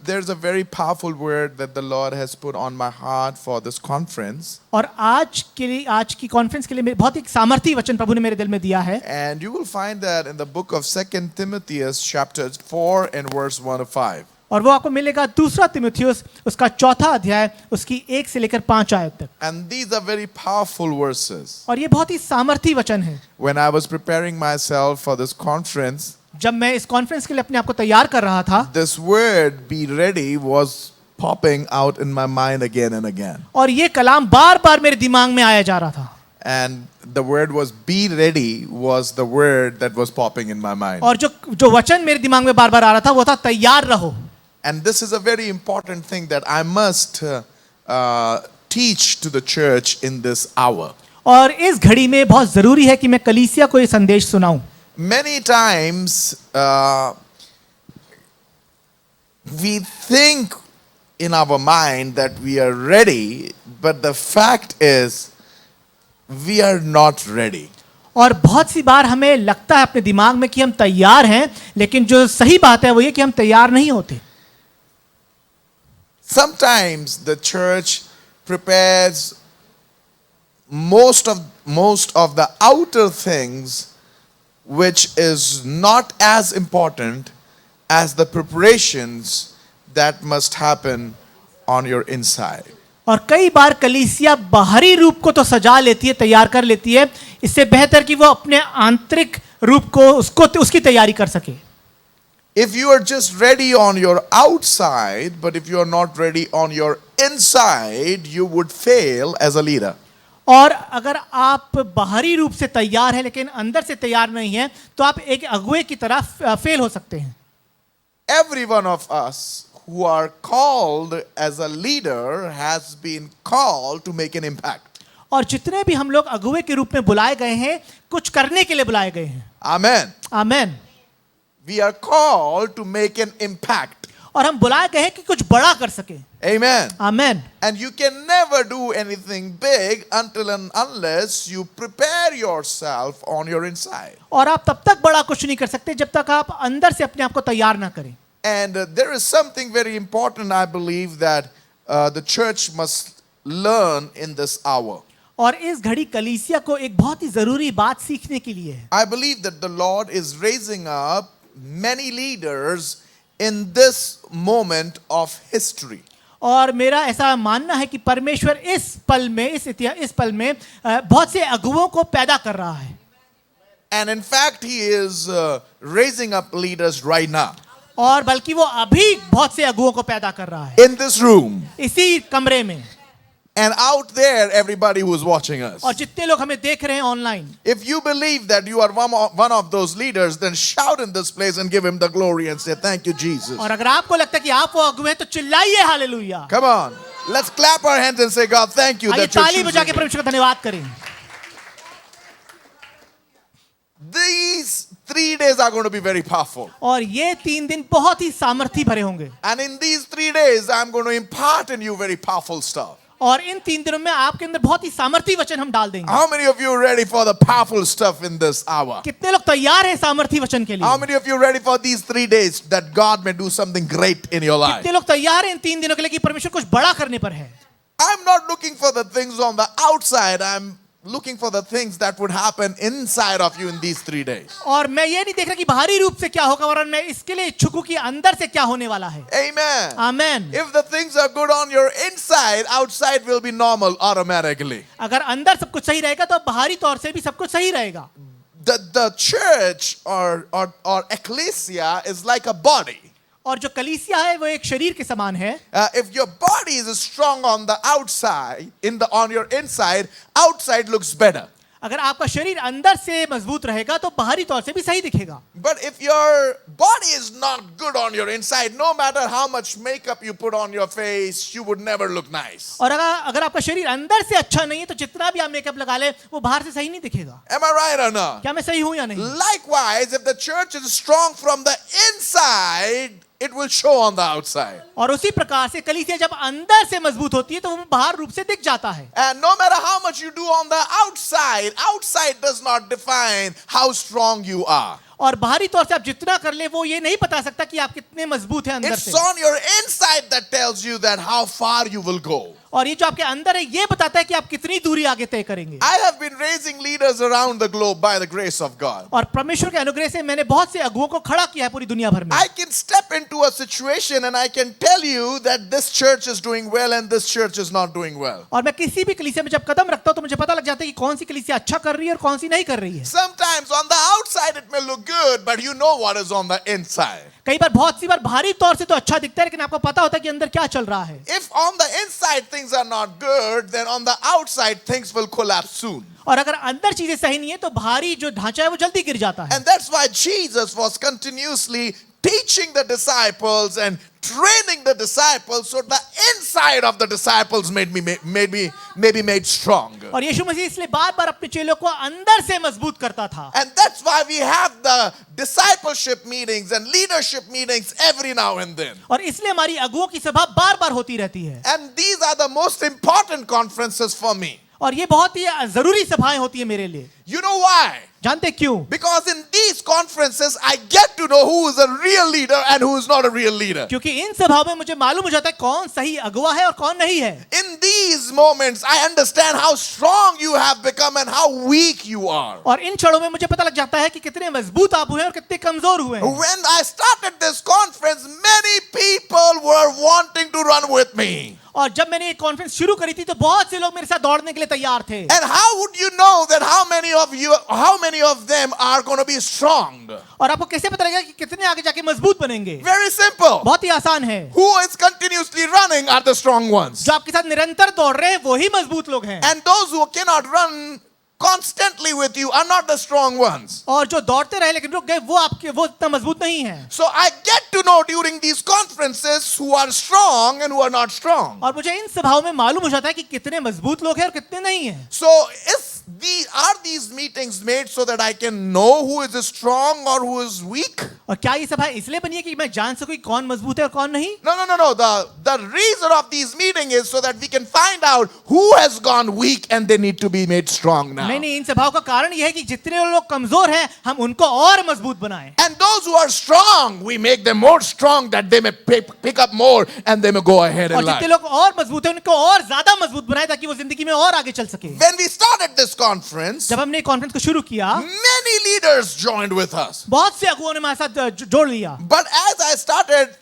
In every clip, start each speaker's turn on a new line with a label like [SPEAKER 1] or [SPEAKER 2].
[SPEAKER 1] there's a very powerful word that the Lord has put on my heart for this conference.
[SPEAKER 2] और आज की conference के लिए बहुत एक सामर्थी वचन प्रभु ने मेरे दिल में दिया है.
[SPEAKER 1] And you will find that in the book of 2 Timothy chapter 4 and verse 1 to 5.
[SPEAKER 2] और वो आपको मिलेगा दूसरा तिमुथियुस उसका चौथा अध्याय उसकी 1 से लेकर 5 आयत तक.
[SPEAKER 1] And these are very powerful verses.
[SPEAKER 2] और ये बहुत ही सामर्थी वचन है.
[SPEAKER 1] When I was preparing myself for this conference,
[SPEAKER 2] जब मैं इस कॉन्फ्रेंस के लिए अपने आप को तैयार कर रहा था,
[SPEAKER 1] this word "be ready" was popping out in my mind again and again.
[SPEAKER 2] और ये कलाम बार-बार मेरे दिमाग में आया जा रहा था.
[SPEAKER 1] And the word was "be ready" was the word that was popping in my mind.
[SPEAKER 2] और जो वचन मेरे दिमाग में बार-बार आ रहा था वो था तैयार रहो.
[SPEAKER 1] And this is a very important thing that I must teach to the church in this hour.
[SPEAKER 2] और इस घड़ी में बहुत जरूरी है कि मैं कलीसिया को ये संदेश सुनाऊं.
[SPEAKER 1] Many times we think in our mind that we are ready, but the fact is we are not ready.
[SPEAKER 2] और बहुत सी बार हमें लगता है अपने दिमाग में कि हम तैयार हैं, लेकिन जो सही बात है वो ये कि हम तैयार नहीं होते.
[SPEAKER 1] Sometimes the church prepares most of the outer things, which is not as important as the preparations that must happen on your inside.
[SPEAKER 2] और कई बार कलीसिया बाहरी रूप को तो सजा लेती है, तैयार कर लेती है, इससे बेहतर कि वो अपने आंतरिक रूप को उसकी तैयारी कर सके.
[SPEAKER 1] If you are just ready on your outside, but if you are not ready on your inside, you would fail as a leader.
[SPEAKER 2] और अगर आप बाहरी रूप से तैयार हैं लेकिन अंदर से तैयार नहीं हैं, तो आप एक अगुवे की तरह फेल हो सकते हैं.
[SPEAKER 1] Every one of us who are called as a leader has been called to make an impact.
[SPEAKER 2] और जितने भी हम लोग अगुवे के रूप में बुलाए गए हैं, कुछ करने के लिए बुलाए गए हैं.
[SPEAKER 1] Amen.
[SPEAKER 2] Amen.
[SPEAKER 1] We are called to make an impact.
[SPEAKER 2] और हम बुलाए गए हैं कि कुछ बड़ा कर सके.
[SPEAKER 1] Amen.
[SPEAKER 2] Amen.
[SPEAKER 1] And you can never do anything big until and unless you prepare yourself on your inside.
[SPEAKER 2] और आप तब तक बड़ा कुछ नहीं कर सकते जब तक आप अंदर से अपने आप को तैयार ना करें.
[SPEAKER 1] And there is something very important, I believe, that the church must learn in this hour.
[SPEAKER 2] और इस घड़ी कलीसिया को एक बहुत ही जरूरी बात सीखने के लिए है.
[SPEAKER 1] I believe that the Lord is raising up many leaders in this moment of history.
[SPEAKER 2] और मेरा ऐसा मानना है कि परमेश्वर इस पल में बहुत से अगुवों को पैदा कर रहा है.
[SPEAKER 1] And in fact, He is raising up leaders right now.
[SPEAKER 2] और बल्कि वो अभी बहुत से अगुवों को पैदा कर रहा है.
[SPEAKER 1] In this room.
[SPEAKER 2] इसी कमरे में.
[SPEAKER 1] And out there, everybody who is watching us.
[SPEAKER 2] और जितने लोग हमें देख रहे हैं online.
[SPEAKER 1] If you believe that you are one of those leaders, then shout in this place and give Him the glory and say, "Thank you, Jesus."
[SPEAKER 2] और अगर आपको लगता है कि आप वो अगुवे हैं तो चिल्लाइए hallelujah.
[SPEAKER 1] Come on, let's clap our hands and say, "God, thank you
[SPEAKER 2] आइए
[SPEAKER 1] that you're
[SPEAKER 2] ताली बजा के
[SPEAKER 1] choosing me."
[SPEAKER 2] परमेश्वर का धन्यवाद करें.
[SPEAKER 1] These 3 days are going to be very powerful.
[SPEAKER 2] और ये 3 दिन बहुत ही सामर्थी भरे होंगे.
[SPEAKER 1] And in these 3 days, I'm going to impart in you very powerful stuff.
[SPEAKER 2] और इन 3 दिनों में आपके अंदर बहुत ही सामर्थी वचन हम डाल देंगे.
[SPEAKER 1] How many of you are ready for the powerful stuff in this hour?
[SPEAKER 2] कितने लोग तैयार हैं सामर्थी वचन के लिए?
[SPEAKER 1] How many of you are ready for these 3 days that God may do something great in your life?
[SPEAKER 2] कितने लोग तैयार हैं इन 3 दिनों के लिए कि परमेश्वर कुछ बड़ा करने पर है?
[SPEAKER 1] I'm not looking for the things on the outside. I'm looking for the things that would happen inside of you in these 3 days.
[SPEAKER 2] और मैं ये नहीं देख रहा कि बाहरी रूप से क्या होगा, वरन मैं इसके लिए इच्छुक हूं कि अंदर से क्या होने वाला है.
[SPEAKER 1] Amen.
[SPEAKER 2] Amen.
[SPEAKER 1] If the things are good on your inside, outside will be normal automatically.
[SPEAKER 2] अगर अंदर सब कुछ सही रहेगा तो बाहरी तौर से भी सब कुछ सही रहेगा.
[SPEAKER 1] The church or ecclesia is like a body.
[SPEAKER 2] और जो कलीसिया है वो एक शरीर के समान है.
[SPEAKER 1] If your body is strong on the outside, on your inside, outside looks better.
[SPEAKER 2] अगर आपका शरीर अंदर से मजबूत रहेगा तो बाहरी तौर से भी सही दिखेगा.
[SPEAKER 1] But if your body is not good on your inside, no matter how much makeup you put on your face, you would never look nice.
[SPEAKER 2] और अगर आपका शरीर अंदर से अच्छा नहीं है तो जितना भी आप मेकअप लगा ले वो बाहर से सही नहीं दिखेगा.
[SPEAKER 1] Am I right or not?
[SPEAKER 2] क्या मैं सही हूं या नहीं?
[SPEAKER 1] Likewise, if the church is strong from the inside, it will show on the outside.
[SPEAKER 2] और उसी प्रकार से कलीसिया जब अंदर से मजबूत होती है तो वो बाहर रूप से दिख जाता है.
[SPEAKER 1] And no matter how much you do on the outside, outside does not define how strong you are.
[SPEAKER 2] और बाहरी तौर से आप जितना कर ले वो ये नहीं बता सकता कि आप कितने मजबूत हैं अंदर
[SPEAKER 1] It's
[SPEAKER 2] से।
[SPEAKER 1] on your inside that tells you that how far you will go.
[SPEAKER 2] और ये जो आपके अंदर है ये बताता है कि आप कितनी दूरी आगे तय करेंगे।
[SPEAKER 1] I have been raising leaders around the globe by the grace of God.
[SPEAKER 2] और परमेश्वर के अनुग्रह से मैंने बहुत से अगुओं को खड़ा किया है पूरी दुनिया भर में।
[SPEAKER 1] I can step into a situation and I can tell you that this church is doing well and this church is not doing well.
[SPEAKER 2] और मैं किसी भी कलीसिया में जब कदम रखता हूं तो मुझे पता लग जाता है कि कौन सी कलीसिया अच्छा कर रही है और कौन सी नहीं कर रही है।
[SPEAKER 1] Sometimes on the outside it may look good, but you know what is on the inside.
[SPEAKER 2] कई बार बहुत सी बार बाहरी तौर से तो अच्छा दिखता है लेकिन आपको पता होता है कि अंदर क्या चल रहा है।
[SPEAKER 1] If on the inside things are not good, then on the outside things will collapse soon.
[SPEAKER 2] और अगर अंदर चीजें सही नहीं है तो बाहरी जो ढांचा है वो जल्दी गिर जाता है।
[SPEAKER 1] And that's why Jesus was continuously teaching the disciples and training the disciples so the inside of the disciples may be made strong.
[SPEAKER 2] और यीशु मसीह इसलिए बार-बार अपने चेलों को अंदर से मजबूत करता था।
[SPEAKER 1] And that's why we have the discipleship meetings and leadership meetings every now and then.
[SPEAKER 2] और इसलिए हमारी अगुओं की सभा बार-बार होती रहती है।
[SPEAKER 1] And these are the most important conferences for me.
[SPEAKER 2] और ये बहुत ही जरूरी सभाएं होती है मेरे लिए।
[SPEAKER 1] You know why?
[SPEAKER 2] जानते क्यों?
[SPEAKER 1] Because in these conferences I get to know who is a real leader and who is not a real leader.
[SPEAKER 2] क्योंकि इन सभाओं में मुझे मालूम हो जाता है कौन सही अगुवा है और कौन नहीं है।
[SPEAKER 1] In these moments I understand how strong you have become and how weak you are.
[SPEAKER 2] और इन क्षणों में मुझे पता लग जाता है कि कितने मजबूत आप हुए और कितने कमजोर हुए हैं।
[SPEAKER 1] When I started this conference, many people were wanting to run with me.
[SPEAKER 2] और जब मैंने ये कॉन्फ्रेंस शुरू करी थी तो बहुत से लोग मेरे साथ दौड़ने के लिए तैयार थे।
[SPEAKER 1] And how would you know that how many of them are going to be strong?
[SPEAKER 2] और आपको कैसे पता लगेगा कि कितने आगे जाके मजबूत बनेंगे?
[SPEAKER 1] Very simple.
[SPEAKER 2] बहुत ही आसान है।
[SPEAKER 1] Who is continuously running are the strong ones.
[SPEAKER 2] जो आपके साथ निरंतर दौड़ रहे हैं वही मजबूत लोग हैं।
[SPEAKER 1] And those who cannot run constantly with you are not the strong ones.
[SPEAKER 2] और जो दौड़ते रहे लेकिन रुक गए वो इतना मजबूत नहीं है।
[SPEAKER 1] So I get to know during these conferences who are strong and who are not strong.
[SPEAKER 2] और मुझे इन सभाओं में मालूम हो जाता है कि कितने मजबूत लोग हैं और कितने नहीं हैं।
[SPEAKER 1] So are these meetings made so that I can know who is strong or who is weak?
[SPEAKER 2] और क्या ये सभा इसलिए बनी है कि मैं जान सकूं कि कौन मजबूत है और कौन नहीं?
[SPEAKER 1] No. The reason of these meetings is so that we can find out who has gone weak and they need to be made strong now.
[SPEAKER 2] नहीं, इन सभाओं का कारण यह है कि जितने लोग कमजोर हैं हम उनको और मजबूत बनाएं।
[SPEAKER 1] And those who are strong, we make them more strong that they may pick up more and they may go ahead
[SPEAKER 2] और
[SPEAKER 1] in
[SPEAKER 2] जितने
[SPEAKER 1] life.
[SPEAKER 2] लोग और मजबूत हैं उनको और ज्यादा मजबूत बनाएं ताकि वो जिंदगी में और आगे चल सके।
[SPEAKER 1] When we started this conference,
[SPEAKER 2] जब हमने कॉन्फ्रेंस को शुरू किया
[SPEAKER 1] many leaders joined with us.
[SPEAKER 2] बहुत से अगुओं ने हमारे साथ जोड़ लिया।
[SPEAKER 1] But as I started,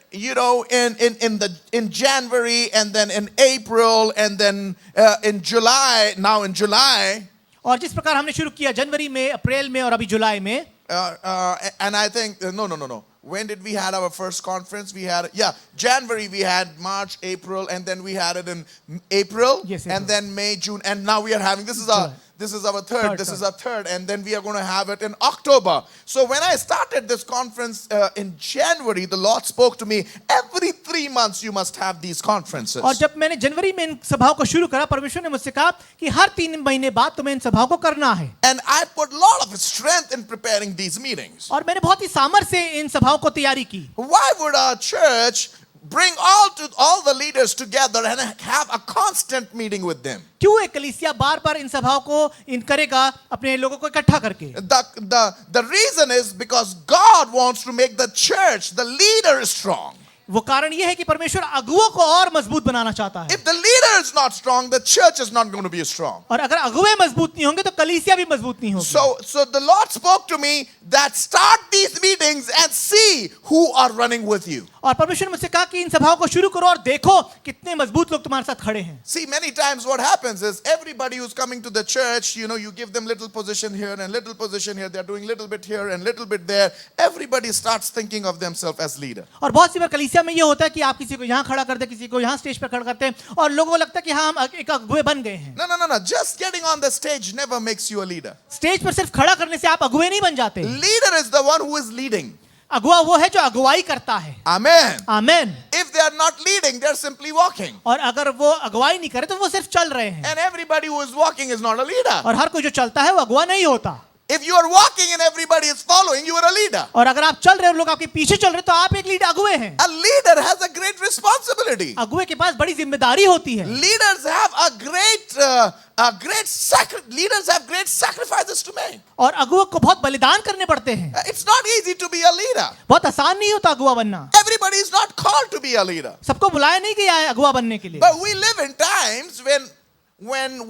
[SPEAKER 1] in January and then in April and then in July, now in July,
[SPEAKER 2] और जिस प्रकार हमने शुरू किया जनवरी में, अप्रैल में और अभी जुलाई में,
[SPEAKER 1] and I think no. When did we had our first conference? We had January, we had March, April, and then we had it in April,
[SPEAKER 2] Yes,
[SPEAKER 1] and
[SPEAKER 2] April.
[SPEAKER 1] then May, June, and now we are having this is our third. This is our third, and then we are going to have it in October. So when I started this conference in January, the Lord spoke to me. Every 3 months you must have these conferences.
[SPEAKER 2] और जब मैंने जनवरी में इन सभाओं को शुरू करा परमेश्वर ने मुझसे कहा कि हर 3 महीने बाद तुम्हें इन सभाओं को करना है।
[SPEAKER 1] And I put a lot of strength in preparing these meetings.
[SPEAKER 2] और मैंने बहुत ही सामर्थ्य से इन सभाओं को तैयारी की।
[SPEAKER 1] Why would our church bring all the leaders together and have a constant meeting with them?
[SPEAKER 2] क्यों एक कलीसिया बार-बार इन सभाओं को इन करेगा अपने लोगों को इकट्ठा करके?
[SPEAKER 1] The reason is because God wants to make the church, the leader, strong.
[SPEAKER 2] वो कारण ये है कि परमेश्वर अगुओं को और मजबूत बनाना चाहता है।
[SPEAKER 1] If the leader is not strong, the church is not going to be strong.
[SPEAKER 2] और अगर अगुए मजबूत नहीं होंगे तो कलीसिया भी मजबूत नहीं होगी।
[SPEAKER 1] So the Lord spoke to me that start these meetings and see who are running with you.
[SPEAKER 2] और परमेश्वर ने मुझसे कहा कि इन सभाओं को शुरू करो और देखो कितने मजबूत लोग तुम्हारे साथ खड़े हैं।
[SPEAKER 1] See, many times what happens is everybody who's coming to the church, you give them little position here and little position here. They're doing little bit here and little bit there. Everybody starts thinking of themselves as leader.
[SPEAKER 2] और बहुत सी बार कलीसिया में ये होता है कि आप किसी को यहाँ खड़ा करते हैं, किसी को यहाँ स्टेज पर खड़ा करते हैं और लोगों को लगता है कि हाँ हम एक अगुए बन गए हैं।
[SPEAKER 1] No. Just getting on the stage never makes you a leader.
[SPEAKER 2] Stage पर सिर्फ खड़ा करने से आप अगुए नहीं बन जाते।
[SPEAKER 1] Leader is the one who is leading.
[SPEAKER 2] अगुआ वो है जो अगुवाई करता है।
[SPEAKER 1] Amen.
[SPEAKER 2] Amen.
[SPEAKER 1] If they are not leading, they're simply walking.
[SPEAKER 2] और अगर वो अगुवाई नहीं करे तो वो सिर्फ चल रहे हैं।
[SPEAKER 1] And everybody who is walking is not a leader.
[SPEAKER 2] और हर कोई जो चलता है वो अगुआ नहीं होता।
[SPEAKER 1] If you are walking and everybody is following, you are a leader.
[SPEAKER 2] और अगर आप चल रहे हो, लोग आपके पीछे चल रहे हैं, तो आप एक लीडर अगुवे हैं.
[SPEAKER 1] A leader has a great responsibility.
[SPEAKER 2] अगुवे के पास बड़ी जिम्मेदारी होती है.
[SPEAKER 1] Leaders have leaders have great sacrifices to make.
[SPEAKER 2] और अगुवे को बहुत बलिदान करने पड़ते हैं.
[SPEAKER 1] It's not easy to be a leader.
[SPEAKER 2] बहुत आसान नहीं होता अगुवा बनना.
[SPEAKER 1] Everybody is not called to be a leader.
[SPEAKER 2] सबको बुलाया नहीं गया है अगुवा बनने के लिए.
[SPEAKER 1] But we live in times when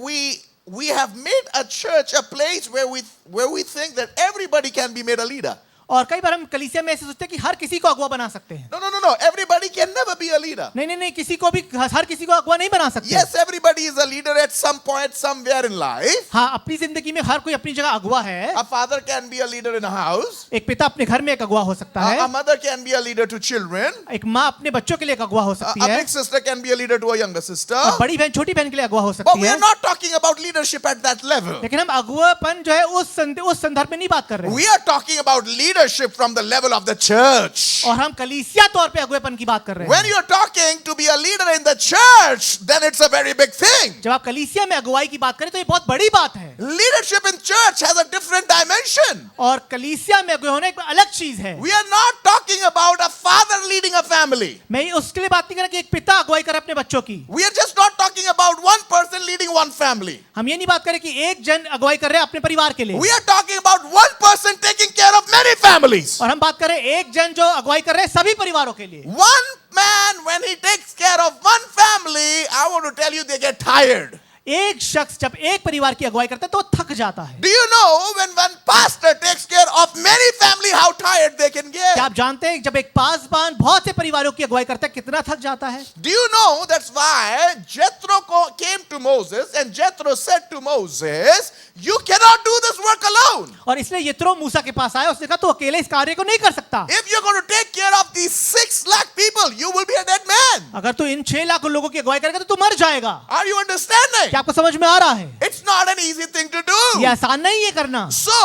[SPEAKER 1] we have made a church a place where we think that everybody can be made a leader.
[SPEAKER 2] और कई बार हम कलीसिया में ऐसे सोचते हैं कि हर किसी को अगुवा बना सकते हैं.
[SPEAKER 1] No. Everybody can never be a leader.
[SPEAKER 2] नहीं, किसी को भी, हर किसी को अगुवा नहीं बना सकते.
[SPEAKER 1] Yes, everybody is a leader at some point, somewhere in life.
[SPEAKER 2] हाँ, अपनी जिंदगी में हर कोई अपनी जगह अगुवा है.
[SPEAKER 1] A father can be a leader in a house.
[SPEAKER 2] एक पिता अपने घर में एक अगुवा हो सकता है.
[SPEAKER 1] A mother can be a leader to children.
[SPEAKER 2] एक माँ अपने बच्चों के लिए एक अगुवा हो सकती
[SPEAKER 1] A
[SPEAKER 2] है.
[SPEAKER 1] big sister can be a leader to a younger sister.
[SPEAKER 2] और बड़ी बहन छोटी बहन के लिए अगुवा हो
[SPEAKER 1] But
[SPEAKER 2] सकती
[SPEAKER 1] we
[SPEAKER 2] है.
[SPEAKER 1] are not talking about leadership at that level.
[SPEAKER 2] लेकिन हम अगुवापन जो है उस संदर्भ में नहीं बात कर रहे हैं.
[SPEAKER 1] We are talking about leadership from the level of the church.
[SPEAKER 2] और हम कलीसिया तौर पे अगुवेपन की बात कर रहे
[SPEAKER 1] When
[SPEAKER 2] हैं.
[SPEAKER 1] you are talking to be a leader in the church, then it's a very big thing.
[SPEAKER 2] जब आप कलीसिया में अगुवाई की बात करें तो ये बहुत बड़ी बात है.
[SPEAKER 1] Leadership in church has a different dimension.
[SPEAKER 2] और कलीसिया में अगुवा होना एक अलग चीज है.
[SPEAKER 1] We are not talking about a father leading a family.
[SPEAKER 2] मैं उसके लिए बात नहीं कर रहा कि एक पिता अगुवाई करे अपने बच्चों की.
[SPEAKER 1] We are just not talking about one person leading one family.
[SPEAKER 2] हम ये नहीं बात करें कि एक जन अगुवाई कर रहे हैं अपने परिवार के लिए.
[SPEAKER 1] We are talking about one person taking care of many families.
[SPEAKER 2] और हम बात करें एक जन जो अगुवाई कर रहे हैं सभी परिवारों के लिए.
[SPEAKER 1] One man, when he takes care of one family, I want to tell you, they get tired.
[SPEAKER 2] एक शख्स जब एक परिवार की अगुवाई करता है तो वो थक जाता है.
[SPEAKER 1] Do you know when one pastor takes care of many family, how tired they can
[SPEAKER 2] क्या
[SPEAKER 1] get?
[SPEAKER 2] आप जानते हैं जब एक पासबान बहुत से परिवारों की अगुवाई करता है कितना थक जाता है?
[SPEAKER 1] Do you know that's why Jethro came to Moses and Jethro said to Moses, you cannot do this work alone.
[SPEAKER 2] और इसलिए यित्रो मूसा के पास आया, उसने कहा तो अकेले इस कार्य को नहीं कर सकता.
[SPEAKER 1] If you're going to take care of these 6 lakh people, you will be a dead man.
[SPEAKER 2] अगर तू इन 6 लाख लोगों की अगुवाई करेगा तो तू मर जाएगा.
[SPEAKER 1] Are you understanding?
[SPEAKER 2] क्या आपको समझ में आ रहा है?
[SPEAKER 1] It's not an easy thing to do.
[SPEAKER 2] ये आसान नहीं है करना.
[SPEAKER 1] So,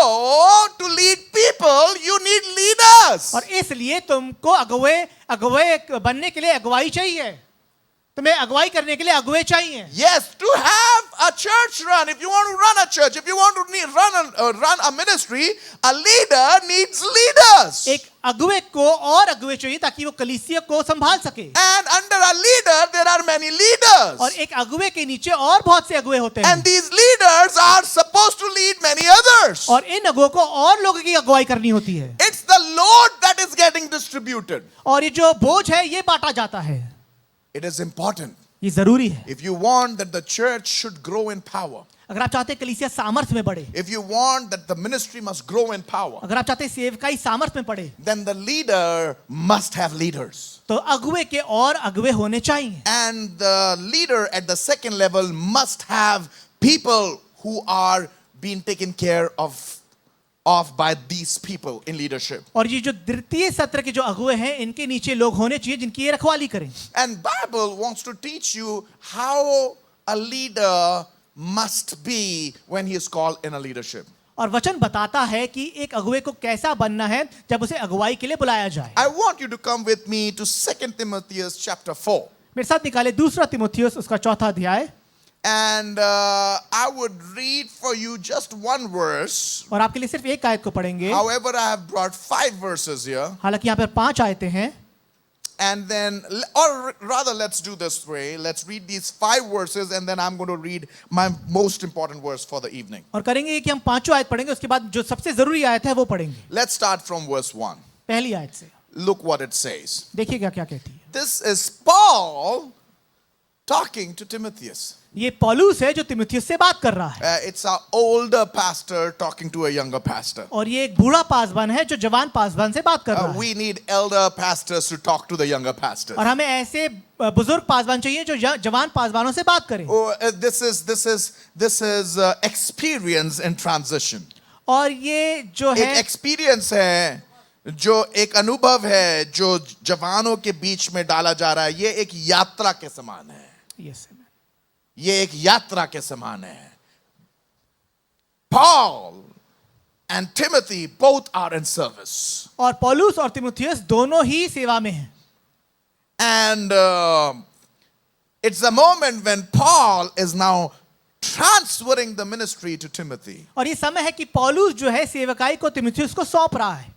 [SPEAKER 1] to lead people, you need leaders.
[SPEAKER 2] और इसलिए तुमको अगुवे बनने के लिए अगुवाई चाहिए. तुम्हें अगुवाई करने के लिए अगुवे चाहिए.
[SPEAKER 1] Yes, to have a church run, if you want to run a church, if you want to run a ministry, a leader needs leaders.
[SPEAKER 2] एक अगुवे को और अगुवे चाहिए ताकि वो कलीसिया को संभाल सके.
[SPEAKER 1] And under a leader, there are many leaders.
[SPEAKER 2] और एक अगुवे के नीचे और बहुत से अगुवे होते हैं.
[SPEAKER 1] And these leaders are supposed to lead many others.
[SPEAKER 2] और इन अगुवों को और लोगों की अगुवाई करनी होती है.
[SPEAKER 1] It's the load that is getting distributed.
[SPEAKER 2] और ये जो बोझ है ये बांटा जाता है.
[SPEAKER 1] It is important.
[SPEAKER 2] ये जरूरी है.
[SPEAKER 1] If you want that the church should grow in power,
[SPEAKER 2] अगर आप चाहते हैं कलीसिया सामर्थ्य में बढ़े,
[SPEAKER 1] if you want that the ministry must grow in power,
[SPEAKER 2] अगर आप चाहते हैं सेवकाई सामर्थ्य में बढ़े,
[SPEAKER 1] then the leader must have leaders.
[SPEAKER 2] तो अगुवे के और अगुवे होने चाहिए.
[SPEAKER 1] And the leader at the second level must have people who are being taken care of by these people in leadership.
[SPEAKER 2] और ये जो द्वितीय सत्र के जो अगुवे हैं इनके नीचे लोग होने चाहिए जिनकी ये रखवाली करें.
[SPEAKER 1] And Bible wants to teach you how a leader must be when he is called in a leadership.
[SPEAKER 2] और वचन बताता है कि एक अगुवे को कैसा बनना है जब उसे अगुवाई के लिए बुलाया जाए.
[SPEAKER 1] I want you to come with me to 2 Timothy chapter 4.
[SPEAKER 2] मेरे साथ निकाले दूसरा तिमुथियुस उसका 4था अध्याय.
[SPEAKER 1] And I would read for you just one verse.
[SPEAKER 2] और आपके लिए सिर्फ एक आयत को पढ़ेंगे.
[SPEAKER 1] However, I have brought 5 verses here.
[SPEAKER 2] हालांकि यहाँ पर 5 आयतें हैं.
[SPEAKER 1] And then, or rather, let's do this way. Let's read these 5 verses, and then I'm going to read my most important verse for the evening.
[SPEAKER 2] और करेंगे कि हम 5 आयत पढ़ेंगे, उसके बाद जो सबसे जरूरी आयत है वो पढ़ेंगे.
[SPEAKER 1] Let's start from verse 1.
[SPEAKER 2] पहली आयत से.
[SPEAKER 1] Look what it says.
[SPEAKER 2] देखिएगा क्या कहती है.
[SPEAKER 1] This is Paul talking to Timothy.
[SPEAKER 2] ये पौलुस है जो तिमुथियुस से बात कर रहा है.
[SPEAKER 1] It's an older pastor talking to a younger pastor.
[SPEAKER 2] और ये एक बूढ़ा पासवान है जो जवान पासवान से बात कर रहा है.
[SPEAKER 1] We need elder pastors to talk to the younger pastors.
[SPEAKER 2] और हमें ऐसे बुजुर्ग पासवान चाहिए जो जवान पासवानों से बात करें.
[SPEAKER 1] This is experience in transition.
[SPEAKER 2] और ये जो
[SPEAKER 1] एक
[SPEAKER 2] है
[SPEAKER 1] experience है, जो एक अनुभव है जो जवानों के बीच में डाला जा रहा है. ये एक यात्रा के समान है.
[SPEAKER 2] यस,
[SPEAKER 1] ये एक यात्रा के समान है. Paul and Timothy both are in service.
[SPEAKER 2] और पौलुस और तिमुथियुस दोनों ही सेवा में हैं.
[SPEAKER 1] And it's a moment when Paul is now transferring the ministry to Timothy.
[SPEAKER 2] और ये समय है कि पौलुस जो है सेवकाई को तीमुथियुस को सौंप रहा है.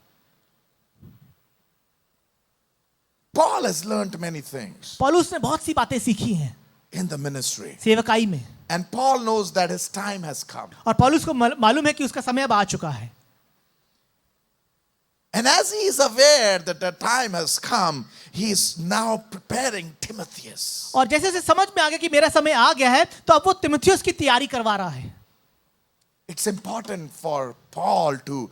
[SPEAKER 1] Paul has learned many things
[SPEAKER 2] पौलुस ने बहुत सी बातें सीखी हैं
[SPEAKER 1] in the ministry.
[SPEAKER 2] सेवकाई में.
[SPEAKER 1] And Paul knows that his time has come.
[SPEAKER 2] और पौलुस को मालूम है कि उसका समय अब आ चुका है.
[SPEAKER 1] And as he is aware that the time has come, he is now preparing Timotheus.
[SPEAKER 2] और जैसे जैसे समझ में आ गया कि मेरा समय आ गया है, तो अब वो तीमुथियुस की तैयारी करवा रहा है.
[SPEAKER 1] It's important for Paul to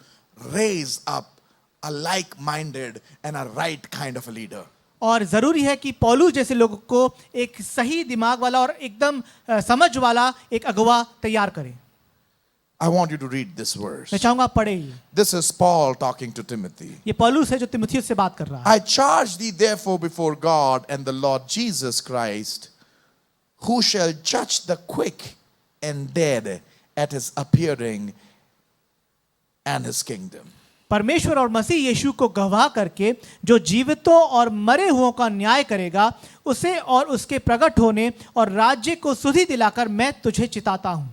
[SPEAKER 1] raise up a like-minded and a right kind of a leader.
[SPEAKER 2] और जरूरी है कि पौलुस जैसे लोगों को एक सही दिमाग वाला और एकदम समझ वाला एक अगुवा तैयार करे.
[SPEAKER 1] I want you to read this verse.
[SPEAKER 2] मैं चाहूंगा आप पढ़े ये.
[SPEAKER 1] This is Paul talking to Timothy.
[SPEAKER 2] ये पौलुस है जो तीमुथियुस से बात कर रहा है.
[SPEAKER 1] I charge thee therefore before God and the Lord Jesus Christ, who shall judge the quick and dead at his appearing and his kingdom.
[SPEAKER 2] परमेश्वर और मसीह यीशु को गवाह करके जो जीवितों और मरे हुओं का न्याय करेगा, उसे और उसके प्रकट होने और राज्य को सुधि दिलाकर मैं तुझे चिताता हूं.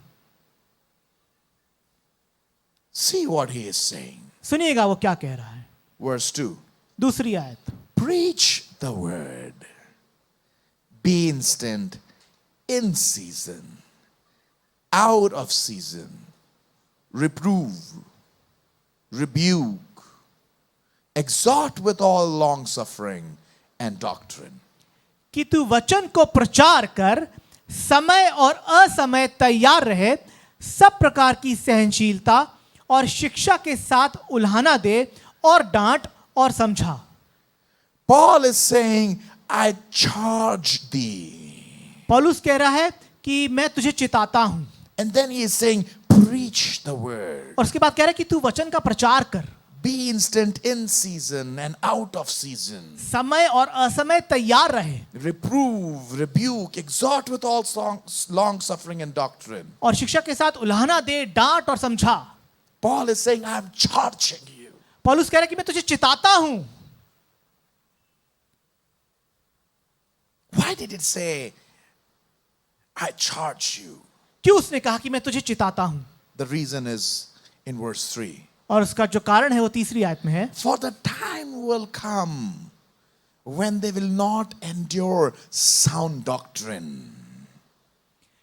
[SPEAKER 1] See what he is saying.
[SPEAKER 2] सुनिएगा वो क्या कह रहा है.
[SPEAKER 1] Verse 2.
[SPEAKER 2] दूसरी आयत.
[SPEAKER 1] Preach the word. Be instant in season, out of season. Reprove, rebuke, exhort with all long suffering and doctrine.
[SPEAKER 2] कि तू वचन को प्रचार कर, समय और असमय तैयार रहे, सब प्रकार की सहनशीलता और शिक्षा के साथ उल्हाना दे और डांट और समझा.
[SPEAKER 1] Paul is saying, I charge thee.
[SPEAKER 2] पौलुस कह रहा है कि मैं तुझे चिताता हूं.
[SPEAKER 1] And then he is saying, preach the word.
[SPEAKER 2] और उसके बाद कह रहा है कि तू वचन का प्रचार कर.
[SPEAKER 1] Be instant in season and out of season.
[SPEAKER 2] समय और असमय तैयार रहे.
[SPEAKER 1] Reprove, rebuke, exhort with all long suffering and doctrine.
[SPEAKER 2] और शिक्षा के साथ उल्हाना दे, डांट और समझा.
[SPEAKER 1] Paul is saying, I am charging you.
[SPEAKER 2] पौलुस कह रहा है कि मैं तुझे चिताता हूं.
[SPEAKER 1] Why did it say, I charge you?
[SPEAKER 2] क्यों उसने कहा कि मैं तुझे चिताता हूं?
[SPEAKER 1] The reason is in verse 3.
[SPEAKER 2] और उसका जो कारण है वो तीसरी आयत में है.
[SPEAKER 1] For the time will come when they will not endure sound doctrine.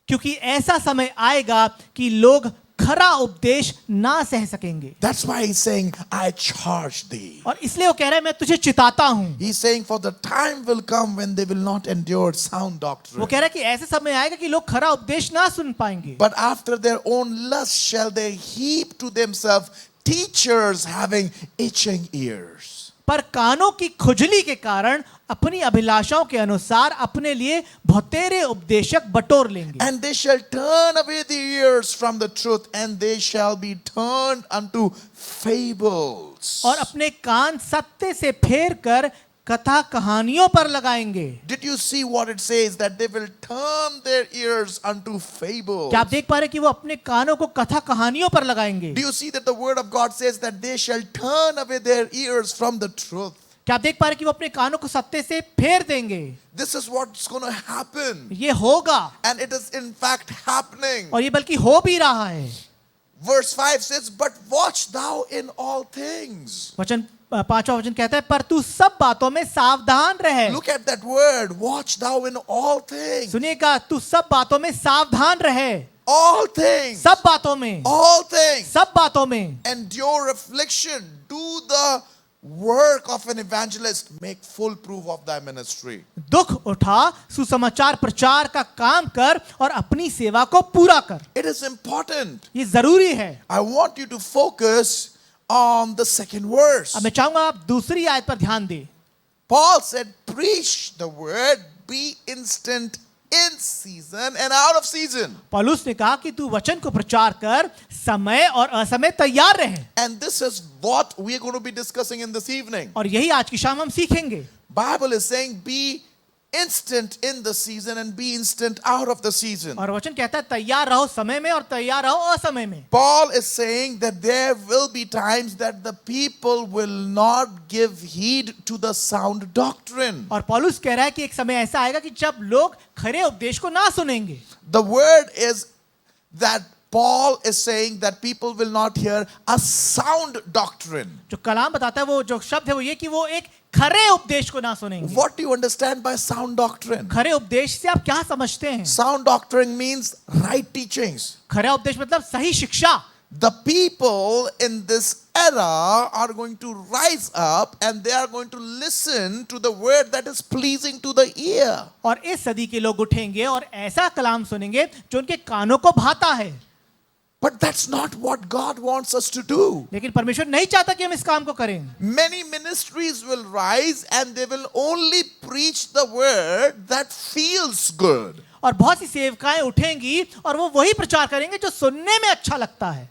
[SPEAKER 2] क्योंकि ऐसा समय आएगा कि लोग खरा उपदेश ना सह सकेंगे.
[SPEAKER 1] That's why he's saying, I charge thee.
[SPEAKER 2] और इसलिए वो कह रहा है मैं तुझे चिताता हूं.
[SPEAKER 1] He's saying, for the time will come when they will not endure sound doctrine.
[SPEAKER 2] वो कह रहा है कि ऐसे समय आएगा कि लोग खरा उपदेश ना सुन पाएंगे.
[SPEAKER 1] But after their own lust shall they heap to themselves teachers having itching ears.
[SPEAKER 2] पर कानों की खुजली के कारण अपनी अभिलाषाओं के अनुसार अपने लिए बहुतेरे उपदेशक बटोर लेंगे.
[SPEAKER 1] And they shall turn away their ears from the truth, and they shall be turned unto fables.
[SPEAKER 2] और अपने कान सत्य से फेर कर कथा कहानियों पर लगाएंगे.
[SPEAKER 1] Did you see what it says? That they will turn their ears unto fables.
[SPEAKER 2] क्या आप देख पा रहे कि वो अपने कानों को कथा कहानियों पर लगाएंगे?
[SPEAKER 1] Do you see that the word of God says that they shall turn away their ears from the truth?
[SPEAKER 2] क्या आप देख पा रहे कि वो अपने कानों को सत्य से फेर देंगे?
[SPEAKER 1] This is what's going to happen.
[SPEAKER 2] ये होगा.
[SPEAKER 1] And it is in fact happening.
[SPEAKER 2] और ये बल्कि हो भी रहा है.
[SPEAKER 1] Verse 5 says, but watch thou in all things.
[SPEAKER 2] वचन 5वां वचन कहता है पर तू सब बातों में सावधान रहे.
[SPEAKER 1] Look at that word, watch thou in all things.
[SPEAKER 2] सुनिएगा, तू सब बातों में सावधान रहे.
[SPEAKER 1] All things.
[SPEAKER 2] सब बातों में.
[SPEAKER 1] All things.
[SPEAKER 2] सब बातों में.
[SPEAKER 1] Endure affliction. Do the work of an evangelist. Make full proof of thy ministry.
[SPEAKER 2] दुख उठा, सुसमाचार प्रचार का काम कर और अपनी सेवा को पूरा कर.
[SPEAKER 1] It is important.
[SPEAKER 2] ये जरूरी है.
[SPEAKER 1] I want you to focus on the second verse.
[SPEAKER 2] अब मैं चाहूंगा आप दूसरी आयत पर ध्यान दें.
[SPEAKER 1] Paul said, preach the word, be instant in season and out of season.
[SPEAKER 2] पौलुस ने कहा कि तू वचन को प्रचार कर, समय और असमय तैयार रहे.
[SPEAKER 1] And this is what we are going to be discussing in this evening.
[SPEAKER 2] और यही आज की शाम हम सीखेंगे.
[SPEAKER 1] Bible is saying, be instant in the season and be instant out of the season.
[SPEAKER 2] और वचन कहता है तैयार रहो समय में और तैयार रहो असमय में.
[SPEAKER 1] Paul is saying that there will be times that the people will not give heed to the sound doctrine.
[SPEAKER 2] और पौलुस कह रहा है कि एक समय ऐसा आएगा कि जब लोग खरे उपदेश को ना सुनेंगे.
[SPEAKER 1] The word is that Paul is saying that people will not hear a sound doctrine.
[SPEAKER 2] जो कलाम बताता है, वो जो शब्द है वो ये कि वो एक खरे उपदेश को ना सुनेंगे।
[SPEAKER 1] What do you understand by sound doctrine?
[SPEAKER 2] खरे उपदेश से आप क्या समझते हैं?
[SPEAKER 1] Sound doctrine means right teachings.
[SPEAKER 2] खरा उपदेश मतलब सही शिक्षा।
[SPEAKER 1] The people in this era are going to rise up and they are going to listen to the word that is pleasing to the ear.
[SPEAKER 2] और इस सदी के लोग उठेंगे और ऐसा कलाम सुनेंगे जो उनके कानों को भाता है।
[SPEAKER 1] But that's not what God wants us to do.
[SPEAKER 2] लेकिन परमेश्वर नहीं चाहता कि हम इस काम को करें।
[SPEAKER 1] Many ministries will rise and they will only preach the word that feels good.
[SPEAKER 2] और बहुत सी सेवकाएं उठेंगी और वो वही प्रचार करेंगे जो सुनने में अच्छा लगता है।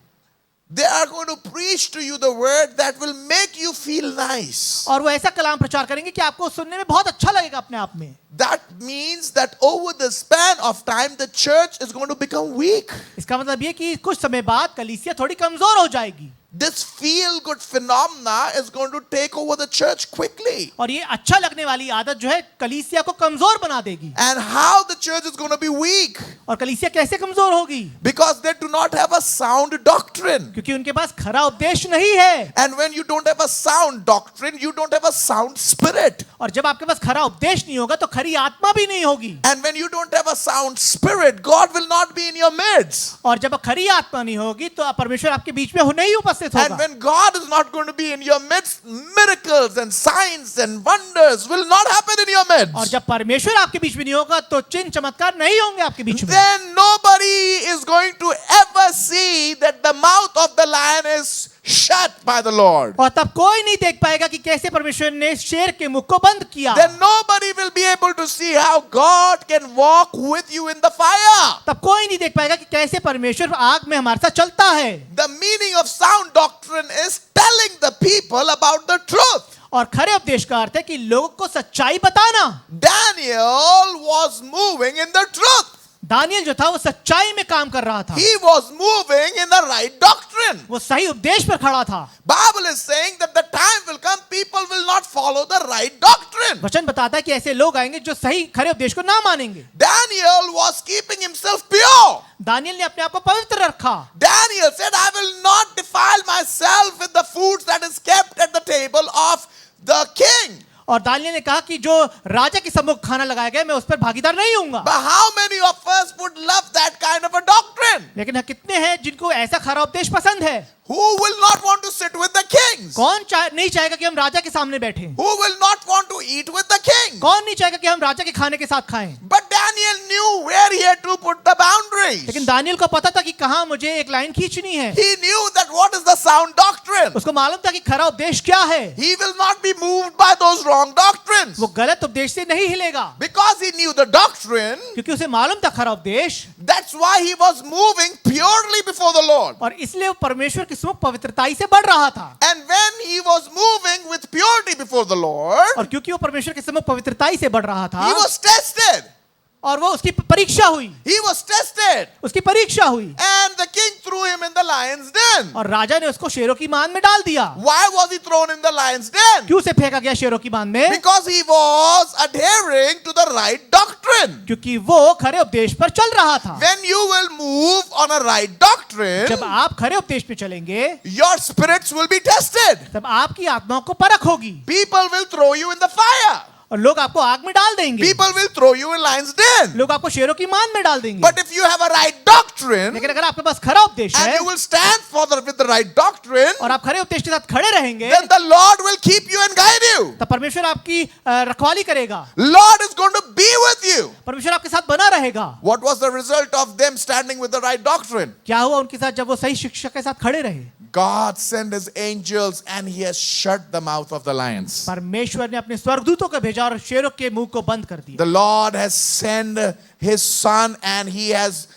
[SPEAKER 1] They are going to preach to you the word that will make you feel nice.
[SPEAKER 2] और वो ऐसा कलाम प्रचार करेंगे कि आपको सुनने में बहुत अच्छा लगेगा अपने आप में।
[SPEAKER 1] That means that over the span of time the church is going to become weak.
[SPEAKER 2] इसका मतलब ये कि कुछ समय बाद कलीसिया थोड़ी कमजोर हो जाएगी।
[SPEAKER 1] This feel good phenomena is going to take over the church quickly.
[SPEAKER 2] और ये अच्छा लगने वाली आदत जो है कलीसिया को कमजोर बना देगी।
[SPEAKER 1] And how the church is going to be weak?
[SPEAKER 2] और कलीसिया कैसे कमजोर होगी?
[SPEAKER 1] Because they do not have a sound doctrine.
[SPEAKER 2] क्योंकि उनके पास खरा उपदेश नहीं है।
[SPEAKER 1] And when you don't have a sound doctrine, you don't have a sound spirit.
[SPEAKER 2] और जब आपके पास खरा उपदेश नहीं होगा तो खरी आत्मा भी नहीं होगी।
[SPEAKER 1] And when you don't have a sound spirit, God will not be in your midst.
[SPEAKER 2] और जब खरी आत्मा नहीं होगी तो परमेश्वर आपके बीच में नहीं उपस्थित
[SPEAKER 1] And
[SPEAKER 2] होगा।
[SPEAKER 1] when God is not going to be in your midst, miracles and signs and wonders will not happen in your
[SPEAKER 2] और
[SPEAKER 1] midst.
[SPEAKER 2] जब परमेश्वर आपके बीच में नहीं होगा तो चिन्ह चमत्कार नहीं होंगे आपके बीच में।
[SPEAKER 1] Then nobody is going to ever see that the mouth of the lion is shut by the Lord.
[SPEAKER 2] और तब कोई नहीं देख पाएगा कि कैसे परमेश्वर ने शेर के मुख को बंद किया।
[SPEAKER 1] Then nobody will be able to see how God can walk with you in the fire.
[SPEAKER 2] तब कोई नहीं देख पाएगा कि कैसे परमेश्वर आग में हमारे साथ चलता है।
[SPEAKER 1] The meaning of sound doctrine is telling the people about the truth.
[SPEAKER 2] और खरे उपदेश का अर्थ है कि लोगों को सच्चाई बताना।
[SPEAKER 1] Daniel was moving in the truth.
[SPEAKER 2] Daniel जो था वो सच्चाई में काम कर रहा था।
[SPEAKER 1] He was moving in the right doctrine.
[SPEAKER 2] वो सही उपदेश पर खड़ा था।
[SPEAKER 1] Bible is saying that the time will come people will not follow the right doctrine.
[SPEAKER 2] वचन बताता है कि ऐसे लोग आएंगे जो सही खरे उपदेश को ना मानेंगे।
[SPEAKER 1] Daniel was keeping himself pure.
[SPEAKER 2] Daniel ने अपने आप को पवित्र रखा।
[SPEAKER 1] Daniel said, I will not defile myself with the foods that is kept at the table of the king.
[SPEAKER 2] और दानियल ने कहा कि जो राजा के सम्मुख खाना लगाया गया मैं उस पर भागीदार नहीं होऊंगा।
[SPEAKER 1] But how many of us would love that kind of a doctrine?
[SPEAKER 2] लेकिन कितने हैं जिनको ऐसा खरा उपदेश पसंद है?
[SPEAKER 1] Who will not want to sit with the kings?
[SPEAKER 2] कौन नहीं चाहेगा कि हम राजा के सामने बैठें?
[SPEAKER 1] Who will not want to eat with the king?
[SPEAKER 2] कौन नहीं चाहेगा कि हम राजा के खाने के साथ खाएं?
[SPEAKER 1] But Daniel knew where he had to put the boundaries.
[SPEAKER 2] लेकिन दानियल को पता था कि कहां मुझे एक लाइन खींचनी है।
[SPEAKER 1] He knew that what is the sound doctrine.
[SPEAKER 2] उसको मालूम था कि खरा उपदेश क्या है।
[SPEAKER 1] He will not be moved by those wrong doctrines.
[SPEAKER 2] वो गलत उपदेश से नहीं हिलेगा।
[SPEAKER 1] Because he knew the doctrine,
[SPEAKER 2] क्योंकि उसे मालूम था खरा उपदेश।
[SPEAKER 1] that's why he was moving purely before the Lord.
[SPEAKER 2] और इसलिए वो परमेश्वर के सम्मुख पवित्रताई से बढ़ रहा था।
[SPEAKER 1] And when he was moving with purity before the Lord,
[SPEAKER 2] और क्योंकि वो परमेश्वर के सम्मुख पवित्रताई से बढ़ रहा था
[SPEAKER 1] he was tested.
[SPEAKER 2] और वो उसकी परीक्षा हुई।
[SPEAKER 1] He was tested.
[SPEAKER 2] उसकी परीक्षा हुई।
[SPEAKER 1] And the king threw him in the lion's den.
[SPEAKER 2] और राजा ने उसको शेरों की मान में डाल दिया।
[SPEAKER 1] Why was he thrown in the lion's den?
[SPEAKER 2] क्यों से फेंका गया शेरों की मान में?
[SPEAKER 1] Because he was adhering to the right doctrine.
[SPEAKER 2] क्योंकि वो खरे उपदेश पर चल रहा था।
[SPEAKER 1] When you will move on a right doctrine,
[SPEAKER 2] जब आप खरे उपदेश पे चलेंगे
[SPEAKER 1] your spirits will be tested.
[SPEAKER 2] तब आपकी आत्माओं को परख होगी
[SPEAKER 1] People will throw you in the fire.
[SPEAKER 2] और लोग आपको आग में डाल देंगे।
[SPEAKER 1] People will throw you in lion's den.
[SPEAKER 2] लोग आपको शेरों की मान में डाल देंगे।
[SPEAKER 1] But if you have a right doctrine
[SPEAKER 2] लेकिन अगर आपके पास खरा उपदेश
[SPEAKER 1] and
[SPEAKER 2] है
[SPEAKER 1] you will stand with the right doctrine,
[SPEAKER 2] और आप खरे उपदेश के साथ खड़े रहेंगे
[SPEAKER 1] then the Lord will keep you and guide you.
[SPEAKER 2] तब परमेश्वर आपकी रखवाली करेगा।
[SPEAKER 1] Lord is going to be with you.
[SPEAKER 2] परमेश्वर आपके साथ बना रहेगा।
[SPEAKER 1] What was the result of them standing with the right doctrine?
[SPEAKER 2] क्या हुआ उनके साथ जब वो सही शिक्षा के साथ खड़े रहे?
[SPEAKER 1] God sent his angels and he has shut the mouth of the lions.
[SPEAKER 2] परमेश्वर ने अपने स्वर्गदूतों को भेजा और शेरों के मुंह को बंद कर दिया।
[SPEAKER 1] The Lord has sent his son and he has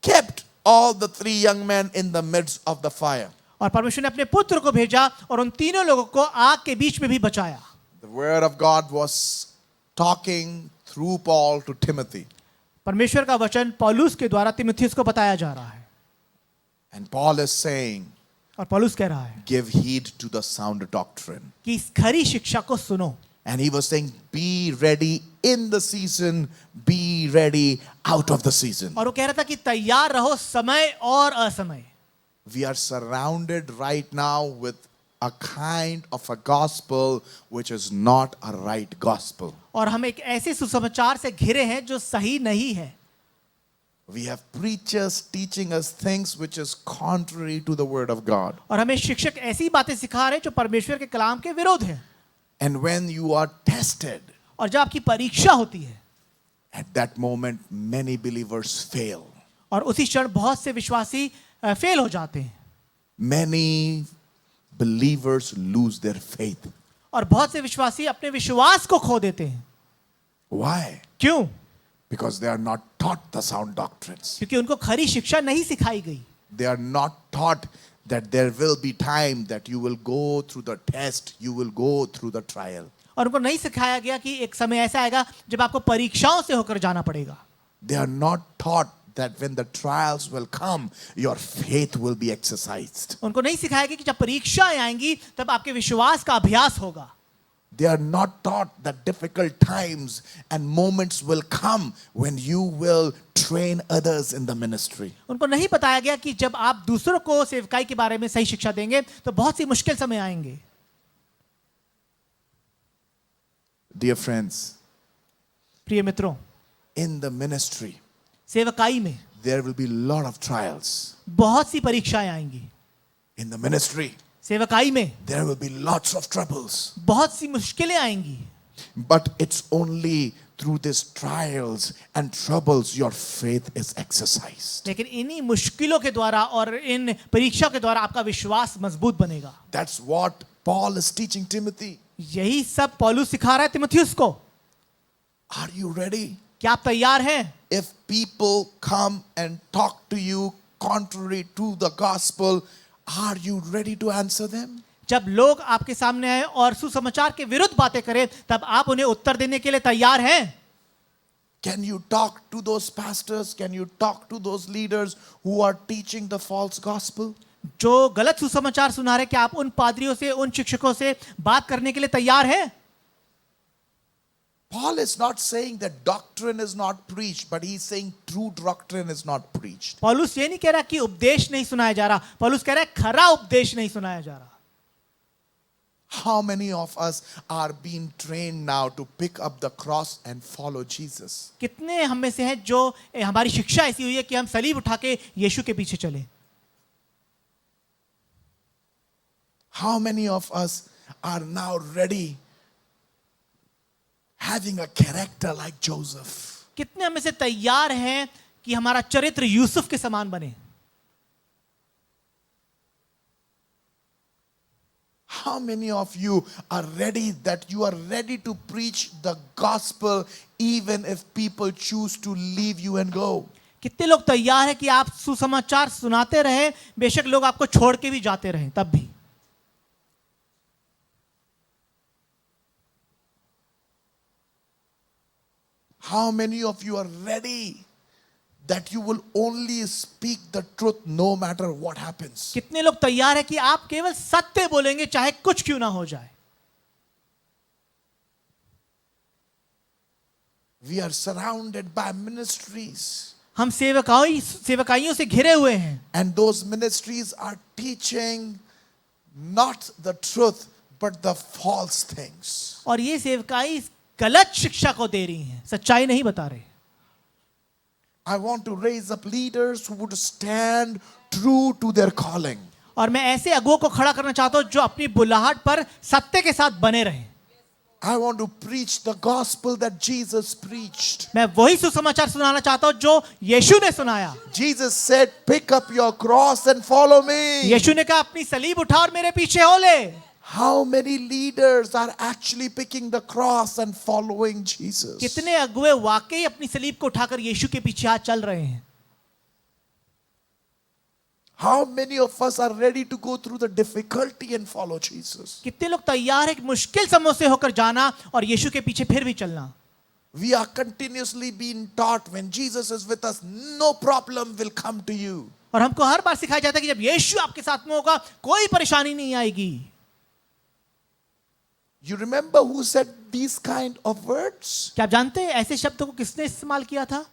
[SPEAKER 1] kept all the three young men in the midst of the fire.
[SPEAKER 2] और परमेश्वर ने अपने पुत्र को भेजा और उन तीनों लोगों को आग के बीच में भी बचाया।
[SPEAKER 1] The word of God was talking through Paul to Timothy.
[SPEAKER 2] परमेश्वर का वचन पौलुस के द्वारा तीमुथियुस को बताया जा रहा है।
[SPEAKER 1] And Paul is saying,
[SPEAKER 2] और पौलुस कह रहा है
[SPEAKER 1] give heed to the sound doctrine.
[SPEAKER 2] कि इस खरी शिक्षा को सुनो।
[SPEAKER 1] And he was saying, be ready in the season, be ready out of the season.
[SPEAKER 2] और वो कह रहा था कि तैयार रहो समय और असमय.
[SPEAKER 1] We are surrounded right now with a kind of a gospel which is not a right gospel.
[SPEAKER 2] और हम एक ऐसे सुसमाचार से घिरे हैं जो सही नहीं है.
[SPEAKER 1] We have preachers teaching us things which is contrary to the word of God.
[SPEAKER 2] और हमें शिक्षक ऐसी बातें सिखा रहे हैं जो परमेश्वर के कलाम के विरोध हैं.
[SPEAKER 1] And when you are tested,
[SPEAKER 2] और जब आपकी परीक्षा होती है,
[SPEAKER 1] at that moment many believers fail.
[SPEAKER 2] और उसी क्षण बहुत से विश्वासी फेल हो जाते हैं.
[SPEAKER 1] Many believers lose their faith.
[SPEAKER 2] और बहुत से विश्वासी अपने विश्वास को खो देते हैं.
[SPEAKER 1] Why?
[SPEAKER 2] क्यों?
[SPEAKER 1] Because they are not taught the sound doctrines.
[SPEAKER 2] क्योंकि उनको खरी शिक्षा नहीं सिखाई गई.
[SPEAKER 1] They are not taught that there will be time that you will go through the test, you will go through the trial.
[SPEAKER 2] और उनको नहीं सिखाया गया कि एक समय ऐसा आएगा जब आपको परीक्षाओं से होकर जाना पड़ेगा.
[SPEAKER 1] They are not taught that when the trials will come, your faith will be exercised.
[SPEAKER 2] उनको नहीं सिखाया गया कि जब परीक्षाएं आएंगी तब आपके विश्वास का अभ्यास होगा.
[SPEAKER 1] They are not taught that difficult times and moments will come when you will train others in the ministry.
[SPEAKER 2] उनको नहीं बताया गया कि जब आप दूसरों को सेवकाई के बारे में सही शिक्षा देंगे तो बहुत सी मुश्किल समय आएंगे.
[SPEAKER 1] Dear friends,
[SPEAKER 2] प्रिय मित्रों,
[SPEAKER 1] in the ministry,
[SPEAKER 2] सेवकाई में
[SPEAKER 1] there will be a lot of trials.
[SPEAKER 2] बहुत सी परीक्षाएं आएंगी.
[SPEAKER 1] In the ministry,
[SPEAKER 2] सेवकाई में
[SPEAKER 1] there will be lots of troubles.
[SPEAKER 2] बहुत सी मुश्किलें आएंगी.
[SPEAKER 1] But it's only through these trials and troubles your faith is exercised.
[SPEAKER 2] लेकिन इन्हीं मुश्किलों के द्वारा और इन परीक्षा के द्वारा आपका विश्वास मजबूत बनेगा.
[SPEAKER 1] That's what Paul is teaching Timothy.
[SPEAKER 2] यही सब पौलुस सिखा रहा है तिमुथियुस को.
[SPEAKER 1] Are you ready?
[SPEAKER 2] क्या आप तैयार हैं?
[SPEAKER 1] If people come and talk to you contrary to the gospel, are you ready to answer them?
[SPEAKER 2] जब लोग आपके सामने आए और सुसमाचार के विरुद्ध बातें करें तब आप उन्हें उत्तर देने के लिए तैयार हैं?
[SPEAKER 1] Can you talk to those pastors? Can you talk to those leaders who are teaching the false gospel?
[SPEAKER 2] जो गलत सुसमाचार सुना रहे, क्या आप उन पादरियों से, उन शिक्षकों से बात करने के लिए तैयार हैं?
[SPEAKER 1] Paul is not saying that doctrine is not preached, but he's saying true doctrine is not preached.
[SPEAKER 2] पौलुस ये नहीं कह रहा कि उपदेश नहीं सुनाया जा रहा. पौलुस कह रहा है खरा उपदेश नहीं सुनाया जा रहा.
[SPEAKER 1] How many of us are being trained now to pick up the cross and follow Jesus?
[SPEAKER 2] कितने हम में से हैं जो हमारी शिक्षा ऐसी हुई है कि हम सलीब उठा के यीशु के पीछे चले?
[SPEAKER 1] How many of us are now ready, having a character like Joseph?
[SPEAKER 2] कितने हम में से तैयार हैं कि हमारा चरित्र यूसुफ के समान बने?
[SPEAKER 1] How many of you are ready, that you are ready to preach the gospel even if people choose to leave you and go?
[SPEAKER 2] कितने लोग तैयार हैं कि आप सुसमाचार सुनाते रहें, बेशक लोग आपको छोड़ के भी जाते रहें तब भी?
[SPEAKER 1] How many of you are ready that you will only speak the truth no matter what happens?
[SPEAKER 2] कितने लोग तैयार हैं कि आप केवल सत्य बोलेंगे चाहे कुछ क्यों ना हो जाए?
[SPEAKER 1] We are surrounded by ministries,
[SPEAKER 2] हम सेवकाइयों से घिरे हुए हैं
[SPEAKER 1] and those ministries are teaching not the truth but the false things.
[SPEAKER 2] और ये सेवकाई गलत शिक्षा को दे रही हैं, सच्चाई नहीं बता रहे.
[SPEAKER 1] I want to raise up leaders who would stand true to their calling.
[SPEAKER 2] और मैं ऐसे अगुओं को खड़ा करना चाहता हूं जो अपनी बुलाहट पर सत्य के साथ बने रहें.
[SPEAKER 1] I want to preach the gospel that Jesus preached.
[SPEAKER 2] मैं वही सुसमाचार सुनाना चाहता हूं जो यीशु ने सुनाया.
[SPEAKER 1] Jesus said, pick up your cross and follow me.
[SPEAKER 2] यीशु ने कहा अपनी सलीब उठा और मेरे पीछे हो ले.
[SPEAKER 1] How many leaders are actually picking the cross and following Jesus?
[SPEAKER 2] कितने अगुए वाकई अपनी सलीब को उठाकर यीशु के पीछे आज चल रहे हैं?
[SPEAKER 1] How many of us are ready to go through the difficulty and follow Jesus?
[SPEAKER 2] कितने लोग तैयार हैं मुश्किल समयों से होकर जाना और यीशु के पीछे फिर भी चलना?
[SPEAKER 1] We are continuously being taught when Jesus is with us, no problem will come to you.
[SPEAKER 2] और हमको हर बार सिखाया जाता है कि जब यीशु आपके साथ में होगा कोई परेशानी नहीं आएगी.
[SPEAKER 1] You remember who said these kind of words?
[SPEAKER 2] क्या आप जानते हैं ऐसे शब्दों को किसने इस्तेमाल किया था?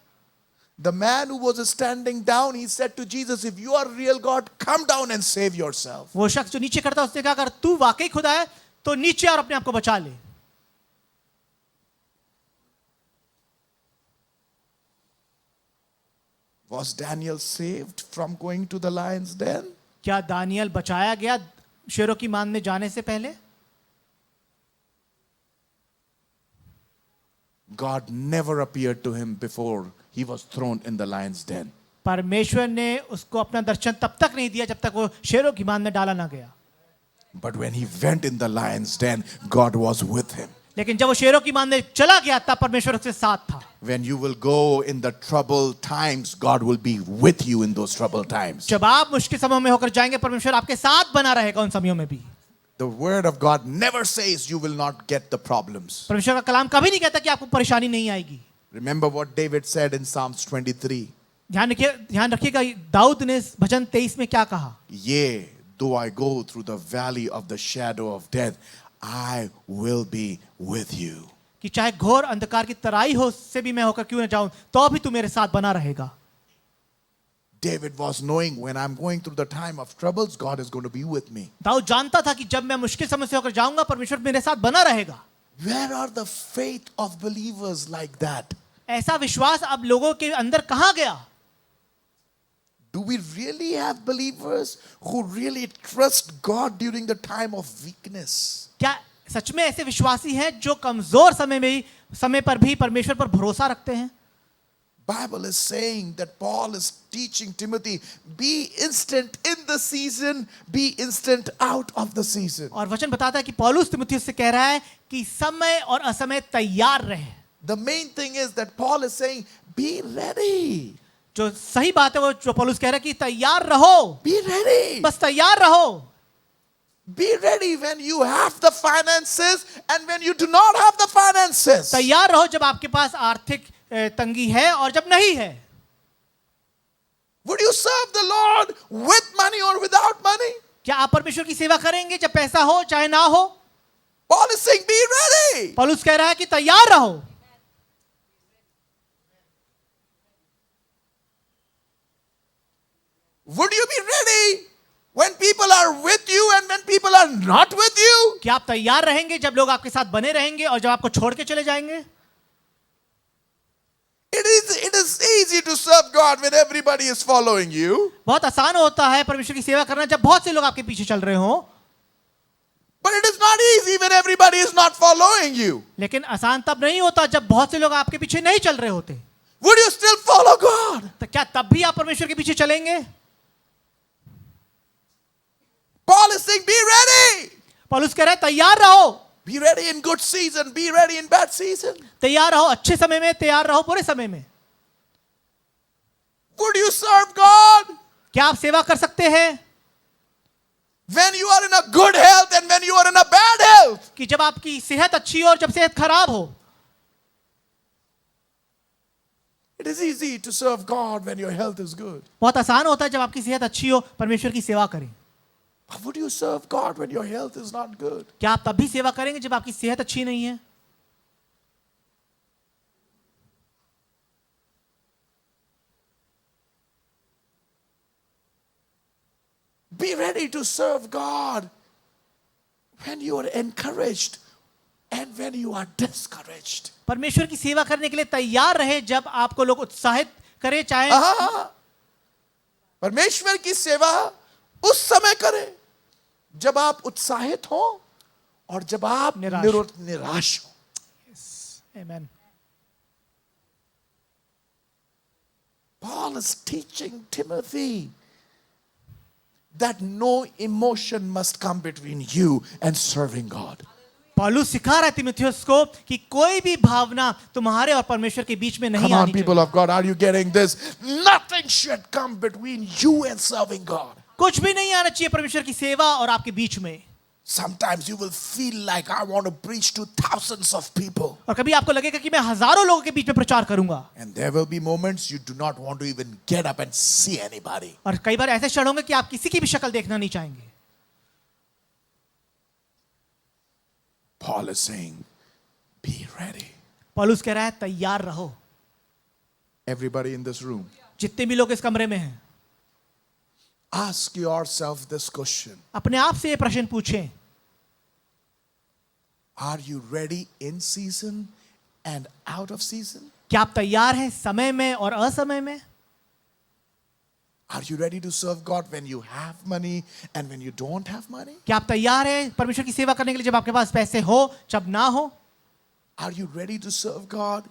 [SPEAKER 1] The man who was standing down, he said to Jesus, if you are real God, come down and save yourself.
[SPEAKER 2] वो शख्स जो नीचे खड़ा था उसने कहा अगर तू वाकई खुदा है तो नीचे और अपने आप को बचा ले.
[SPEAKER 1] Was Daniel saved from going to the lion's den?
[SPEAKER 2] क्या दानियल बचाया गया शेरों की मान में जाने से पहले?
[SPEAKER 1] God never appeared to him before he was thrown in the lion's den.
[SPEAKER 2] परमेश्वर ने उसको अपना दर्शन तब तक नहीं दिया जब तक वो शेरों की मान में डाला ना गया.
[SPEAKER 1] But when he went in the lion's den, God was with him.
[SPEAKER 2] लेकिन जब वो शेरों की मान में चला गया तब परमेश्वर उसके साथ था.
[SPEAKER 1] When you will go in the troubled times, God will be with you in those troubled times.
[SPEAKER 2] जब आप मुश्किल समय में होकर जाएंगे परमेश्वर आपके साथ बना रहेगा उन समयों में भी.
[SPEAKER 1] The word of God never says you will not get the problems.
[SPEAKER 2] परमेश्वर का कलाम कभी नहीं कहता कि आपको परेशानी नहीं आएगी.
[SPEAKER 1] Remember what David said in Psalms 23.
[SPEAKER 2] ध्यान रखिएगा दाऊद ने भजन 23 में क्या कहा.
[SPEAKER 1] Yea, though I go through the valley of the shadow of death, I will be with you.
[SPEAKER 2] कि चाहे घोर अंधकार की तराई हो उससे भी मैं होकर क्यों न जाऊं तो भी तू मेरे साथ बना रहेगा.
[SPEAKER 1] David was knowing when I'm going through the time of troubles, God is going to be with me.
[SPEAKER 2] Dawood जानता था कि जब मैं मुश्किल समय से होकर जाऊंगा परमेश्वर मेरे साथ बना रहेगा.
[SPEAKER 1] Where are the faith of believers like that?
[SPEAKER 2] ऐसा विश्वास अब लोगों के अंदर कहां गया?
[SPEAKER 1] Do we really have believers who really trust God during the time of weakness?
[SPEAKER 2] क्या सच में ऐसे विश्वासी हैं जो कमजोर समय पर भी परमेश्वर पर भरोसा रखते हैं?
[SPEAKER 1] Bible is saying that Paul is teaching Timothy, be instant in the season, be instant out of the season.
[SPEAKER 2] और वचन बताता है कि पौलुस तिमुथियुस से कह रहा है कि समय और असमय तैयार रहे.
[SPEAKER 1] The main thing is that Paul is saying, be ready.
[SPEAKER 2] जो सही बात है वो जो पौलुस कह रहा है कि तैयार रहो.
[SPEAKER 1] Be ready.
[SPEAKER 2] बस तैयार रहो.
[SPEAKER 1] Be ready when you have the finances and when you do not have the finances.
[SPEAKER 2] तैयार रहो जब आपके पास आर्थिक तंगी है और जब नहीं है.
[SPEAKER 1] Would you serve the Lord with money or without money?
[SPEAKER 2] क्या आप परमेश्वर की सेवा करेंगे जब पैसा हो चाहे ना हो?
[SPEAKER 1] Paul is saying, be ready.
[SPEAKER 2] पौलुस कह रहा है कि तैयार रहो.
[SPEAKER 1] Would you be ready when people are with you and when people are not with you?
[SPEAKER 2] क्या आप तैयार रहेंगे जब लोग आपके साथ बने रहेंगे और जब आपको छोड़ के चले जाएंगे?
[SPEAKER 1] It is easy to serve God when everybody is following you.
[SPEAKER 2] बहुत आसान होता है परमेश्वर की सेवा करना जब बहुत से लोग आपके पीछे चल रहे हो.
[SPEAKER 1] But it is not easy when everybody is not following you.
[SPEAKER 2] लेकिन आसान तब नहीं होता जब बहुत से लोग आपके पीछे नहीं चल रहे होते.
[SPEAKER 1] Would you still follow God?
[SPEAKER 2] तो क्या तब भी आप परमेश्वर के पीछे चलेंगे?
[SPEAKER 1] Paul is saying, be ready.
[SPEAKER 2] पौलुस कह रहा है तैयार रहो.
[SPEAKER 1] Be ready in good season, be ready in bad season.
[SPEAKER 2] तैयार रहो अच्छे समय में, तैयार रहो बुरे समय में.
[SPEAKER 1] Would you serve God
[SPEAKER 2] क्या आप सेवा कर सकते हैं
[SPEAKER 1] when you are in a good health and when you are in a bad health?
[SPEAKER 2] कि जब आपकी सेहत अच्छी हो और जब सेहत खराब हो?
[SPEAKER 1] It is easy to serve God when your health is good.
[SPEAKER 2] बहुत आसान होता है जब आपकी सेहत अच्छी हो परमेश्वर की सेवा करें.
[SPEAKER 1] But would you serve God when your health is not good?
[SPEAKER 2] क्या आप तब भी सेवा करेंगे जब आपकी सेहत अच्छी नहीं है?
[SPEAKER 1] Be ready to serve God when you are encouraged and when you are discouraged.
[SPEAKER 2] परमेश्वर की सेवा करने के लिए तैयार रहे जब आपको लोग उत्साहित करें चाहे.
[SPEAKER 1] परमेश्वर की सेवा उस समय करें जब आप उत्साहित हो और जब आप निराश हो.
[SPEAKER 2] Amen.
[SPEAKER 1] Paul is teaching Timothy that no emotion must come between you and serving God.
[SPEAKER 2] पौलुस सिखा रहा है तिमुथियुस को कि कोई भी भावना तुम्हारे और परमेश्वर के बीच में नहीं
[SPEAKER 1] Come on,
[SPEAKER 2] आनी
[SPEAKER 1] people
[SPEAKER 2] चाहिए.
[SPEAKER 1] of God, are you getting this? Nothing should come between you and serving God.
[SPEAKER 2] कुछ भी नहीं आना चाहिए परमेश्वर की सेवा और आपके बीच में.
[SPEAKER 1] Sometimes you will feel like I want to preach to thousands of people.
[SPEAKER 2] और कभी आपको लगेगा कि मैं हजारों लोगों के बीच में प्रचार करूंगा.
[SPEAKER 1] And there will be moments you do not want to even get up and see anybody.
[SPEAKER 2] और कई बार ऐसे क्षण होंगे कि आप किसी की भी शक्ल देखना नहीं चाहेंगे.
[SPEAKER 1] Paul is saying, Be ready.
[SPEAKER 2] पौलुस कह रहा है तैयार रहो।
[SPEAKER 1] Everybody in this room,
[SPEAKER 2] जितने भी लोग इस कमरे में हैं,
[SPEAKER 1] ask yourself this question.
[SPEAKER 2] अपने आप से ये प्रश्न पूछें,
[SPEAKER 1] Are you ready in season and out of season?
[SPEAKER 2] क्या आप तैयार हैं समय में और असमय में?
[SPEAKER 1] Are you ready to serve God when you have money and when you don't have money?
[SPEAKER 2] क्या आप तैयार हैं परमेश्वर की सेवा करने के लिए जब आपके पास पैसे हो, जब ना हो?
[SPEAKER 1] Are you ready to serve God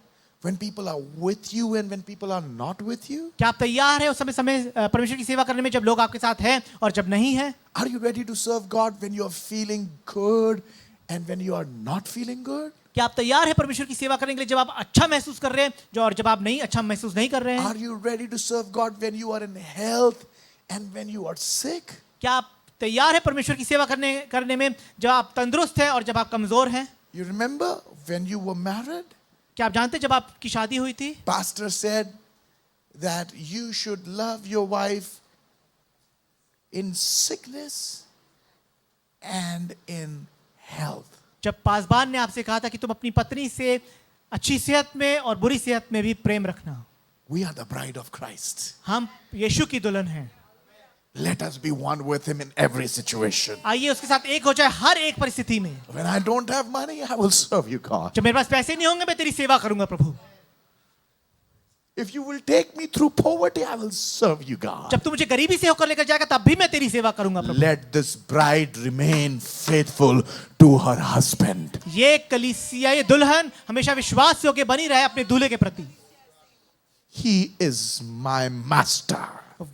[SPEAKER 1] when people are with you and when people are not with you?
[SPEAKER 2] क्या आप तैयार हैं उस समय परमेश्वर की सेवा करने में जब लोग आपके साथ हैं और जब नहीं हैं?
[SPEAKER 1] Are you ready to serve God when you are feeling good and when you are not feeling good?
[SPEAKER 2] क्या आप तैयार हैं परमेश्वर की सेवा करने के लिए जब आप अच्छा महसूस कर रहे हैं जो और जब आप नहीं अच्छा महसूस नहीं कर रहे हैं?
[SPEAKER 1] Are you ready to serve God when you are in health and when you are sick?
[SPEAKER 2] क्या आप तैयार हैं परमेश्वर की सेवा करने में जब आप तंदुरुस्त हैं और जब आप कमजोर हैं?
[SPEAKER 1] You remember when you were married?
[SPEAKER 2] क्या आप जानते हैं जब आपकी शादी हुई थी,
[SPEAKER 1] Pastor said that you should love your wife in sickness and in health.
[SPEAKER 2] जब पासबान ने आपसे कहा था कि तुम अपनी पत्नी से अच्छी सेहत में और बुरी सेहत में भी प्रेम रखना।
[SPEAKER 1] We are the bride of Christ.
[SPEAKER 2] हम यीशु की दुल्हन हैं।
[SPEAKER 1] Let us be one with him in every situation.
[SPEAKER 2] आइए उसके साथ एक हो जाए हर एक परिस्थिति में।
[SPEAKER 1] When I don't have money, I will serve you, God.
[SPEAKER 2] जब मेरे पास पैसे नहीं होंगे मैं तेरी सेवा करूंगा प्रभु।
[SPEAKER 1] If you will take me through poverty, I will serve you, God.
[SPEAKER 2] जब तू मुझे गरीबी से होकर लेकर जाएगा तब भी मैं तेरी सेवा करूंगा प्रभु।
[SPEAKER 1] Let this bride remain faithful to her husband.
[SPEAKER 2] ये कलीसिया, ये दुल्हन हमेशा विश्वास योग्य बनी रहे अपने दूल्हे के प्रति।
[SPEAKER 1] He is my master.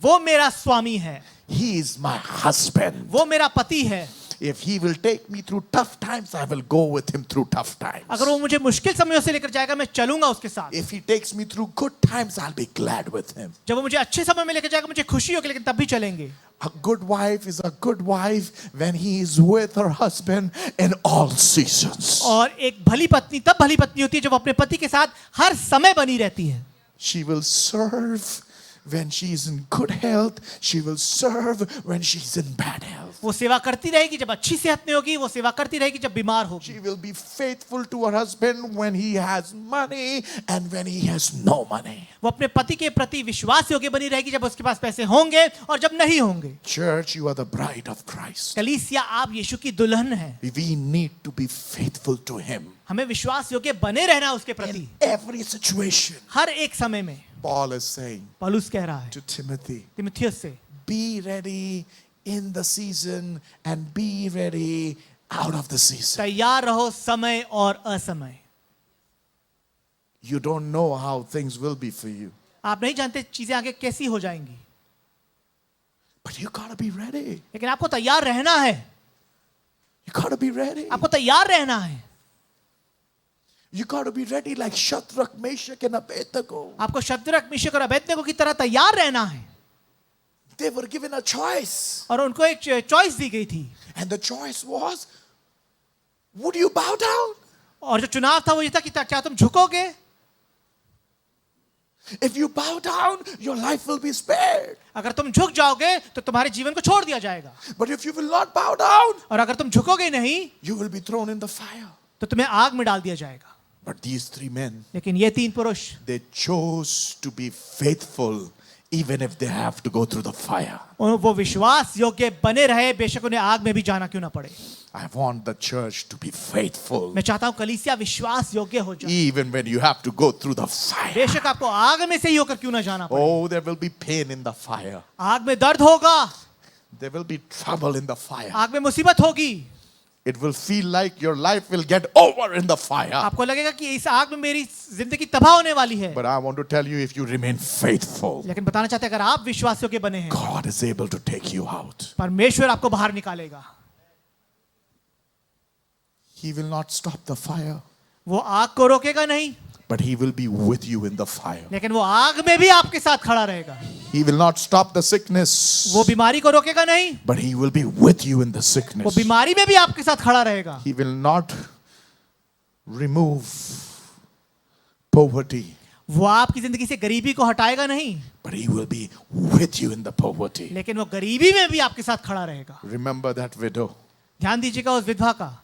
[SPEAKER 2] वो मेरा स्वामी है,
[SPEAKER 1] He is my husband.
[SPEAKER 2] वो मेरा पति है।
[SPEAKER 1] If he will take me through tough times, I will go with him through tough times.
[SPEAKER 2] अगर वो मुझे मुश्किल समयों से लेकर जाएगा मैं चलूंगा उसके साथ।
[SPEAKER 1] If he takes me through good times, I'll be glad with him.
[SPEAKER 2] जब वो मुझे अच्छे समय में लेकर जाएगा मुझे खुशी होगी, लेकिन तब भी चलेंगे।
[SPEAKER 1] A good wife is a good wife when he is with her husband in all seasons.
[SPEAKER 2] और एक भली पत्नी तब भली पत्नी होती है जब अपने पति के साथ हर समय बनी रहती है।
[SPEAKER 1] She will serve when she is in good health. She will serve when she is in bad health.
[SPEAKER 2] वो सेवा करती रहेगी जब अच्छी सेहत में होगी, वो सेवा करती रहेगी जब बीमार होगी।
[SPEAKER 1] She will be faithful to her husband when he has money and when he has no money.
[SPEAKER 2] वो अपने पति के प्रति विश्वास योग्य बनी रहेगी जब उसके पास पैसे होंगे और जब नहीं होंगे।
[SPEAKER 1] Church, you are the bride of Christ.
[SPEAKER 2] कलीसिया आप यीशु की दुल्हन हैं।
[SPEAKER 1] We need to be faithful to him.
[SPEAKER 2] हमें विश्वास योग्य बने रहना उसके प्रति
[SPEAKER 1] In every situation.
[SPEAKER 2] हर एक समय में।
[SPEAKER 1] Paul is saying
[SPEAKER 2] पौलुस कह रहा है
[SPEAKER 1] to Timothy,
[SPEAKER 2] तीमुथियुस से,
[SPEAKER 1] be ready in the season and be ready out of the season.
[SPEAKER 2] तैयार रहो समय और असमय।
[SPEAKER 1] You don't know how things will be for you,
[SPEAKER 2] आप नहीं जानते चीजें आगे कैसी हो जाएंगी,
[SPEAKER 1] but you gotta be ready.
[SPEAKER 2] लेकिन आपको तैयार रहना है।
[SPEAKER 1] You gotta be ready.
[SPEAKER 2] आपको तैयार रहना है।
[SPEAKER 1] You gotta be ready like Shadrach, Meshach, and Abednego.
[SPEAKER 2] आपको शद्रक, मिशक और अबेदnego की तरह तैयार रहना है।
[SPEAKER 1] They were given a choice,
[SPEAKER 2] और उनको एक चॉइस दी गई थी
[SPEAKER 1] and the choice was, would you bow down?
[SPEAKER 2] और जो चुनाव था वो ये था कि क्या तुम झुकोगे?
[SPEAKER 1] If you bow down, your life will be spared.
[SPEAKER 2] अगर तुम झुक जाओगे तो तुम्हारे जीवन को छोड़ दिया जाएगा,
[SPEAKER 1] But if you will not bow down,
[SPEAKER 2] और अगर तुम झुकोगे नहीं
[SPEAKER 1] you will be thrown in the fire.
[SPEAKER 2] तो तुम्हें आग में डाल दिया जाएगा।
[SPEAKER 1] But these three men,
[SPEAKER 2] लेकिन ये तीन पुरुष
[SPEAKER 1] they chose to be faithful even if they have to go through the fire.
[SPEAKER 2] वो विश्वास योग्य बने रहे बेशक उन्हें आग में भी जाना क्यों ना पड़े।
[SPEAKER 1] I want the church to be faithful
[SPEAKER 2] मैं चाहता हूं कलीसिया विश्वास योग्य हो जाए,
[SPEAKER 1] even when you have to go through the fire.
[SPEAKER 2] बेशक आपको आग में से ही होकर क्यों ना जाना पड़े।
[SPEAKER 1] Oh, there will be pain in the fire.
[SPEAKER 2] आग में दर्द होगा,
[SPEAKER 1] There will be trouble in the fire.
[SPEAKER 2] आग में मुसीबत होगी,
[SPEAKER 1] It will feel like your life will get over in the fire.
[SPEAKER 2] आपको लगेगा कि इस आग में मेरी जिंदगी तबाह होने वाली है।
[SPEAKER 1] But I want to tell you, if you remain faithful,
[SPEAKER 2] लेकिन बताना चाहते हैं अगर आप विश्वास योग्य बने हैं
[SPEAKER 1] God is able to take you out.
[SPEAKER 2] परमेश्वर आपको बाहर निकालेगा।
[SPEAKER 1] He will not stop the fire,
[SPEAKER 2] वो आग को रोकेगा नहीं,
[SPEAKER 1] but He will be with you in the fire.
[SPEAKER 2] लेकिन वो आग में भी आपके साथ खड़ा रहेगा।
[SPEAKER 1] He will not stop the sickness,
[SPEAKER 2] वो बीमारी को रोकेगा नहीं,
[SPEAKER 1] but He will be with you in the
[SPEAKER 2] वो
[SPEAKER 1] sickness.
[SPEAKER 2] बीमारी में भी आपके साथ खड़ा रहेगा।
[SPEAKER 1] He will not remove poverty,
[SPEAKER 2] वो आपकी जिंदगी से गरीबी को हटाएगा नहीं,
[SPEAKER 1] but He will be with you in the poverty.
[SPEAKER 2] लेकिन वो गरीबी में भी आपके साथ खड़ा रहेगा।
[SPEAKER 1] Remember that widow.
[SPEAKER 2] ध्यान दीजिएगा उस विधवा का।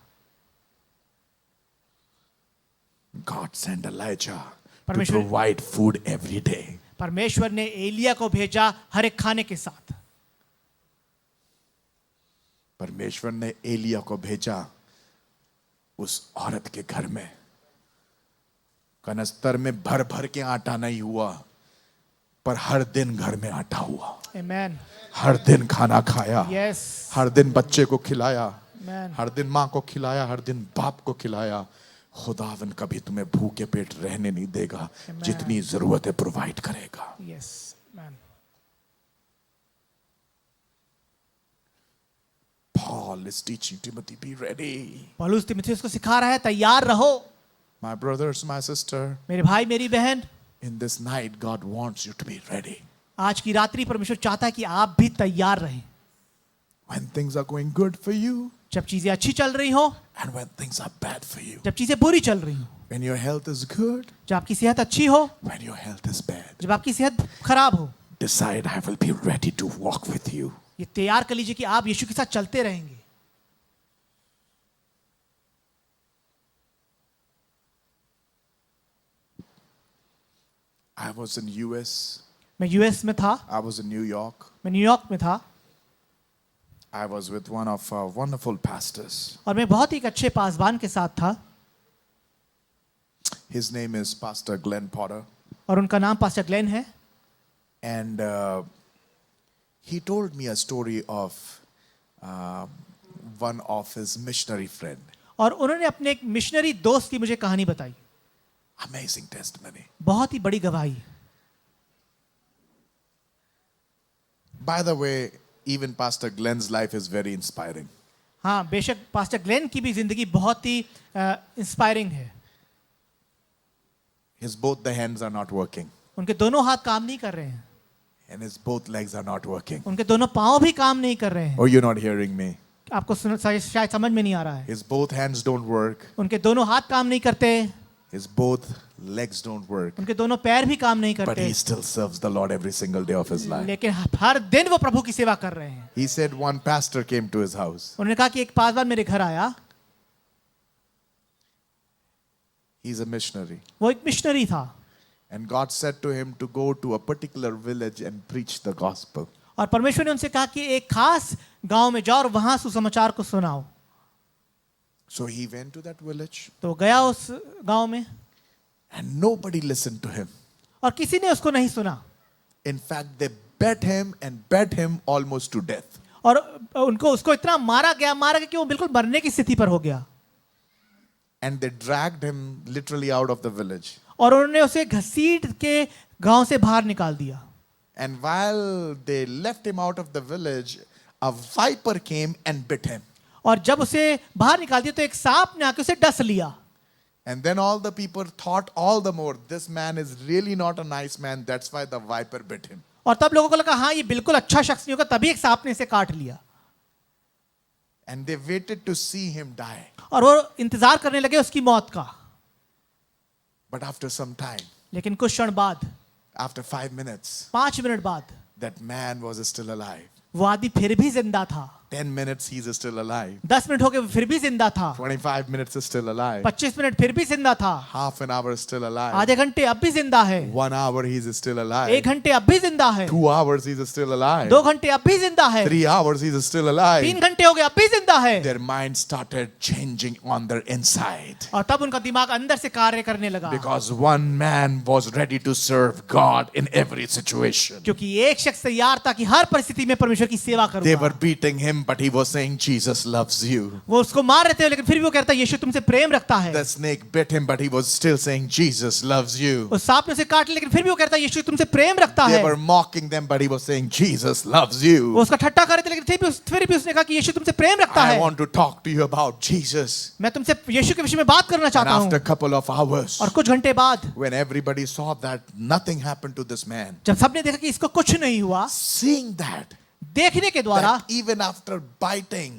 [SPEAKER 1] God sent Elijah to
[SPEAKER 2] परमेश्वर-
[SPEAKER 1] provide food every day.
[SPEAKER 2] परमेश्वर ने एलिया को भेजा हर एक खाने के साथ।
[SPEAKER 1] परमेश्वर ने एलिया को भेजा उस औरत के घर में। कनस्तर में भर भर के आटा नहीं हुआ, पर हर दिन घर में आटा हुआ।
[SPEAKER 2] आमेन।
[SPEAKER 1] हर दिन खाना खाया,
[SPEAKER 2] यस।
[SPEAKER 1] हर दिन बच्चे को खिलाया,
[SPEAKER 2] आमेन।
[SPEAKER 1] हर दिन माँ को खिलाया, हर दिन बाप को खिलाया। खुदावन कभी तुम्हें भूखे पेट रहने नहीं देगा,
[SPEAKER 2] Amen.
[SPEAKER 1] जितनी जरूरत है प्रोवाइड करेगा।
[SPEAKER 2] Yes. Amen.
[SPEAKER 1] Paul is teaching Timothy, be ready.
[SPEAKER 2] पौलुस तीमुथियुस को सिखा रहा है तैयार रहो।
[SPEAKER 1] My brothers, my sister,
[SPEAKER 2] मेरे भाई मेरी बहन,
[SPEAKER 1] in this night God wants you to be ready.
[SPEAKER 2] आज की रात्रि परमेश्वर चाहता है कि आप भी तैयार रहें।
[SPEAKER 1] When things are going good for you
[SPEAKER 2] जब चीजें अच्छी चल रही हो,
[SPEAKER 1] and when things are bad for you.
[SPEAKER 2] जब चीजें बुरी चल रही हो,
[SPEAKER 1] When your health is good,
[SPEAKER 2] जब आपकी सेहत अच्छी हो,
[SPEAKER 1] when your health is bad.
[SPEAKER 2] जब आपकी सेहत खराब हो,
[SPEAKER 1] Decide I will be ready to walk with you.
[SPEAKER 2] ये तैयार कर लीजिए कि आप यीशु के साथ चलते रहेंगे।
[SPEAKER 1] I was in US.
[SPEAKER 2] मैं यूएस में था,
[SPEAKER 1] I was in New York.
[SPEAKER 2] मैं न्यूयॉर्क में था,
[SPEAKER 1] I was with one of our wonderful pastors.
[SPEAKER 2] और मैं बहुत ही एक अच्छे पासवान के साथ था,
[SPEAKER 1] His name is Pastor Glenn Potter.
[SPEAKER 2] और उनका नाम पास्टर ग्लेन है।
[SPEAKER 1] And he told me a story of one of his missionary friend.
[SPEAKER 2] और उन्होंने अपने एक मिशनरी दोस्त की मुझे कहानी बताई।
[SPEAKER 1] Amazing testimony.
[SPEAKER 2] बहुत ही बड़ी गवाही।
[SPEAKER 1] By the way, even Pastor Glenn's life is very inspiring.
[SPEAKER 2] हाँ, बेशक पास्टर ग्लेन की भी जिंदगी बहुत ही इंस्पायरिंग है।
[SPEAKER 1] His both the hands are not working,
[SPEAKER 2] उनके दोनों हाथ काम नहीं कर रहे हैं,
[SPEAKER 1] and his both legs are not working.
[SPEAKER 2] उनके दोनों पाँव भी काम नहीं कर रहे हैं।
[SPEAKER 1] Oh, you're not hearing me.
[SPEAKER 2] आपको शायद समझ में नहीं आ रहा है।
[SPEAKER 1] His both hands don't work.
[SPEAKER 2] उनके दोनों हाथ काम नहीं करते,
[SPEAKER 1] His both legs don't work.
[SPEAKER 2] उनके दोनों पैर भी काम नहीं
[SPEAKER 1] But
[SPEAKER 2] करते,
[SPEAKER 1] he still serves the Lord every single day of his life.
[SPEAKER 2] लेकिन हर दिन वो प्रभु की सेवा कर रहे हैं।
[SPEAKER 1] He said one pastor came to his house.
[SPEAKER 2] उन्होंने कहा कि एक पासवान मेरे घर आया,
[SPEAKER 1] He's a missionary.
[SPEAKER 2] वो एक मिशनरी था,
[SPEAKER 1] And God said to him to go to a particular village and preach the gospel.
[SPEAKER 2] और परमेश्वर ने उनसे कहा कि एक खास गांव में जाओ और वहां सुसमाचार को सुनाओ।
[SPEAKER 1] So he went to that village
[SPEAKER 2] तो गया उस गांव में,
[SPEAKER 1] and nobody listened to him.
[SPEAKER 2] और किसी ने उसको नहीं सुना,
[SPEAKER 1] In fact, they beat him almost to death.
[SPEAKER 2] और उनको उसको इतना मारा गया कि वो बिल्कुल मरने की स्थिति पर हो गया,
[SPEAKER 1] And they dragged him literally out of the village.
[SPEAKER 2] और उन्होंने उसे घसीट के गांव से बाहर निकाल दिया।
[SPEAKER 1] And while they left him out of the village, a viper came and bit him.
[SPEAKER 2] और जब उसे बाहर निकाल दिया तो एक सांप ने आके उसे डस लिया।
[SPEAKER 1] And then all the people thought all the more, this man is really not a nice man. That's why the viper bit him.
[SPEAKER 2] और तब लोगों को लगा हाँ ये बिल्कुल अच्छा शख्स नहीं होगा, तभी एक सांप ने इसे काट लिया।
[SPEAKER 1] And they waited to see him die.
[SPEAKER 2] और वो इंतजार करने लगे उसकी मौत का।
[SPEAKER 1] But after some time,
[SPEAKER 2] लेकिन कुछ क्षण बाद,
[SPEAKER 1] after 5 minutes,
[SPEAKER 2] 5 मिनट बाद,
[SPEAKER 1] that man was still alive.
[SPEAKER 2] वो आदमी फिर भी जिंदा था।
[SPEAKER 1] 10 minutes, he's still alive.
[SPEAKER 2] 10 minute हो गए फिर भी जिंदा था।
[SPEAKER 1] 25 minutes is still alive.
[SPEAKER 2] 25 minute फिर भी जिंदा था।
[SPEAKER 1] Half an hour is still alive.
[SPEAKER 2] आधे घंटे अब भी जिंदा है।
[SPEAKER 1] 1 hour, he's still
[SPEAKER 2] 1
[SPEAKER 1] alive.
[SPEAKER 2] घंटे अब भी जिंदा है।
[SPEAKER 1] 2 hours, he's still alive.
[SPEAKER 2] 2 घंटे अब भी जिंदा है।
[SPEAKER 1] 3 hours, he's still alive.
[SPEAKER 2] 3 घंटे हो गए अब भी जिंदा है।
[SPEAKER 1] Their mind started changing on their inside.
[SPEAKER 2] और तब उनका दिमाग अंदर से कार्य करने लगा,
[SPEAKER 1] Because one man was ready to serve God in every situation.
[SPEAKER 2] क्योंकि एक शख्स तैयार था कि हर परिस्थिति में परमेश्वर की सेवा
[SPEAKER 1] They
[SPEAKER 2] करूंगा।
[SPEAKER 1] were beating him, but he was saying, Jesus loves you.
[SPEAKER 2] वो उसको मार रहे थे लेकिन फिर भी वो कहता है यीशु तुमसे प्रेम रखता है।
[SPEAKER 1] The snake bit him, but he was still saying, Jesus loves you.
[SPEAKER 2] उस सांप ने उसे काट लिया लेकिन फिर भी वो कहता है यीशु तुमसे प्रेम रखता
[SPEAKER 1] They
[SPEAKER 2] है।
[SPEAKER 1] were mocking them, but he was saying, Jesus loves
[SPEAKER 2] वो
[SPEAKER 1] you.
[SPEAKER 2] उसका ठट्टा कर रहे थे लेकिन फिर भी उसने कहा कि यीशु तुमसे प्रेम रखता
[SPEAKER 1] I
[SPEAKER 2] है।
[SPEAKER 1] want to talk to you about Jesus.
[SPEAKER 2] मैं तुमसे यीशु के विषय में बात करना
[SPEAKER 1] And
[SPEAKER 2] चाहता
[SPEAKER 1] after a
[SPEAKER 2] हूँ।
[SPEAKER 1] couple of hours,
[SPEAKER 2] और कुछ घंटे बाद
[SPEAKER 1] when everybody saw that nothing happened to this man,
[SPEAKER 2] जब सबने देखा कि इसको कुछ नहीं हुआ,
[SPEAKER 1] seeing that,
[SPEAKER 2] देखने के द्वारा
[SPEAKER 1] that even after biting,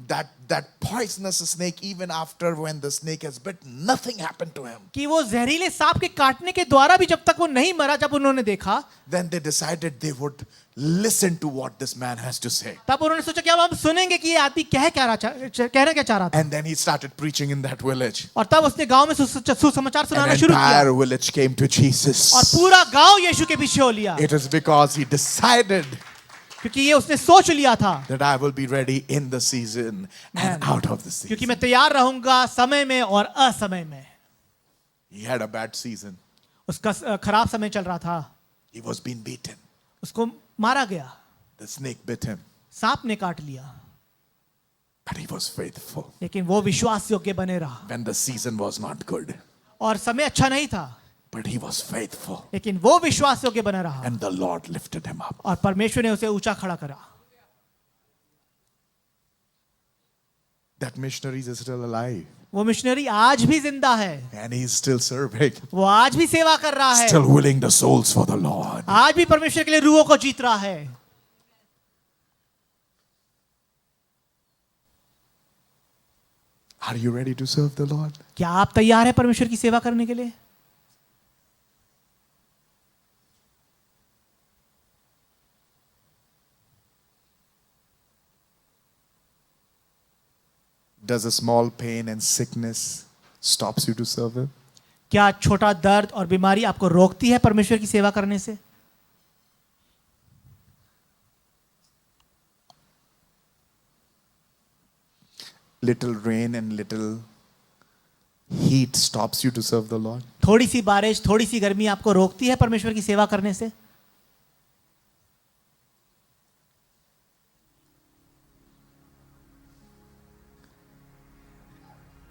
[SPEAKER 1] that poisonous snake, even after when the snake has bit, nothing happened to him.
[SPEAKER 2] कि वो जहरीले सांप के काटने के द्वारा भी जब तक वो नहीं मरा, जब उन्होंने देखा,
[SPEAKER 1] Then they decided they would listen to what this man has to say.
[SPEAKER 2] तब उन्होंने सोचा कि अब हम सुनेंगे कि ये आदमी कहना क्या चाह रहा था।
[SPEAKER 1] And then he started preaching in that village.
[SPEAKER 2] और तब उसने गांव में सुसमाचार सुनाना
[SPEAKER 1] An
[SPEAKER 2] शुरू किया
[SPEAKER 1] entire village came to
[SPEAKER 2] और
[SPEAKER 1] Jesus.
[SPEAKER 2] पूरा गांव यीशु के पीछे हो लिया,
[SPEAKER 1] It is because he decided
[SPEAKER 2] क्योंकि ये उसने सोच लिया था
[SPEAKER 1] that I will be ready in the season and out of the
[SPEAKER 2] क्योंकि
[SPEAKER 1] season.
[SPEAKER 2] मैं तैयार रहूंगा समय में और असमय में।
[SPEAKER 1] He had a bad season.
[SPEAKER 2] उसका खराब समय चल रहा था,
[SPEAKER 1] He was being beaten.
[SPEAKER 2] उसको मारा गया,
[SPEAKER 1] The snake bit him,
[SPEAKER 2] सांप ने काट लिया,
[SPEAKER 1] but he was faithful
[SPEAKER 2] लेकिन वो विश्वास योग्य बने रहा।
[SPEAKER 1] when the season was not good.
[SPEAKER 2] और समय अच्छा नहीं था,
[SPEAKER 1] But he was faithful,
[SPEAKER 2] लेकिन वो विश्वास योग्य बना रहा
[SPEAKER 1] and the Lord lifted him up.
[SPEAKER 2] और परमेश्वर ने उसे ऊंचा खड़ा करा।
[SPEAKER 1] That missionary is still alive,
[SPEAKER 2] वो मिशनरी आज भी जिंदा है,
[SPEAKER 1] and he's still serving,
[SPEAKER 2] वो आज भी सेवा कर रहा है,
[SPEAKER 1] still winning the souls for the Lord.
[SPEAKER 2] आज भी परमेश्वर के लिए रूहों को जीत रहा है।
[SPEAKER 1] Are you ready to serve the Lord?
[SPEAKER 2] क्या आप तैयार हैं परमेश्वर की सेवा करने के लिए?
[SPEAKER 1] Does a small pain and sickness stops you to serve him?
[SPEAKER 2] क्या छोटा दर्द और बीमारी आपको रोकती है परमेश्वर की सेवा करने से?
[SPEAKER 1] Little rain and little heat stops you to serve the Lord?
[SPEAKER 2] थोड़ी सी बारिश, थोड़ी सी गर्मी आपको रोकती है परमेश्वर की सेवा करने से?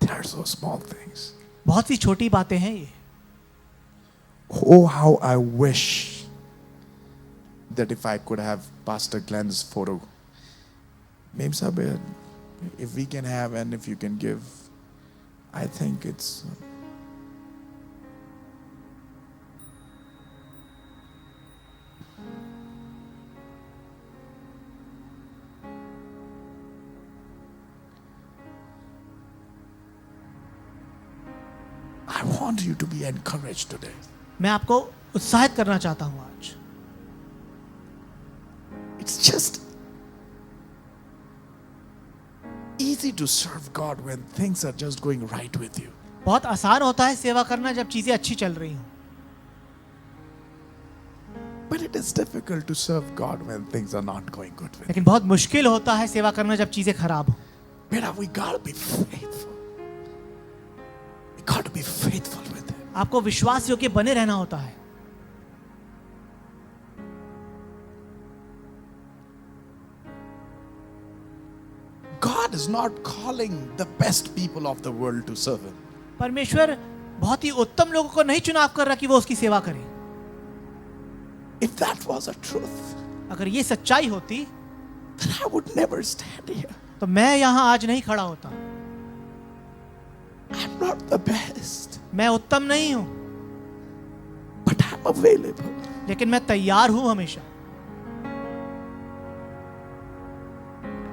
[SPEAKER 1] There are so small things.
[SPEAKER 2] बहुत सी छोटी बातें हैं ये।
[SPEAKER 1] Oh, how I wish that if I could have Pastor Glenn's photo. Ma'am Sahib, if we can have and if you can give, I think it's. I want you to be encouraged today.
[SPEAKER 2] मैं आपको उत्साहित करना चाहता हूं आज।
[SPEAKER 1] It's just easy to serve God when things are just going right with you.
[SPEAKER 2] बहुत आसान होता है सेवा करना जब चीजें अच्छी चल रही हों,
[SPEAKER 1] But it is difficult to serve God when things are not going good with you.
[SPEAKER 2] लेकिन बहुत मुश्किल होता है सेवा करना जब चीजें खराब हो।
[SPEAKER 1] Beta, we gotta be faithful. We gotta be faithful with Him.
[SPEAKER 2] आपको विश्वास योग्य बने रहना होता है।
[SPEAKER 1] God is not calling the best people of the world to serve Him.
[SPEAKER 2] परमेश्वर बहुत ही उत्तम लोगों को नहीं चुनाव कर रहा कि वो उसकी सेवा करें।
[SPEAKER 1] If that was a truth,
[SPEAKER 2] अगर ये सच्चाई होती
[SPEAKER 1] then I would never stand here.
[SPEAKER 2] तो मैं यहां आज नहीं खड़ा होता।
[SPEAKER 1] I'm not the best,
[SPEAKER 2] मैं उत्तम नहीं हूं,
[SPEAKER 1] but I'm available.
[SPEAKER 2] लेकिन मैं तैयार हूं हमेशा।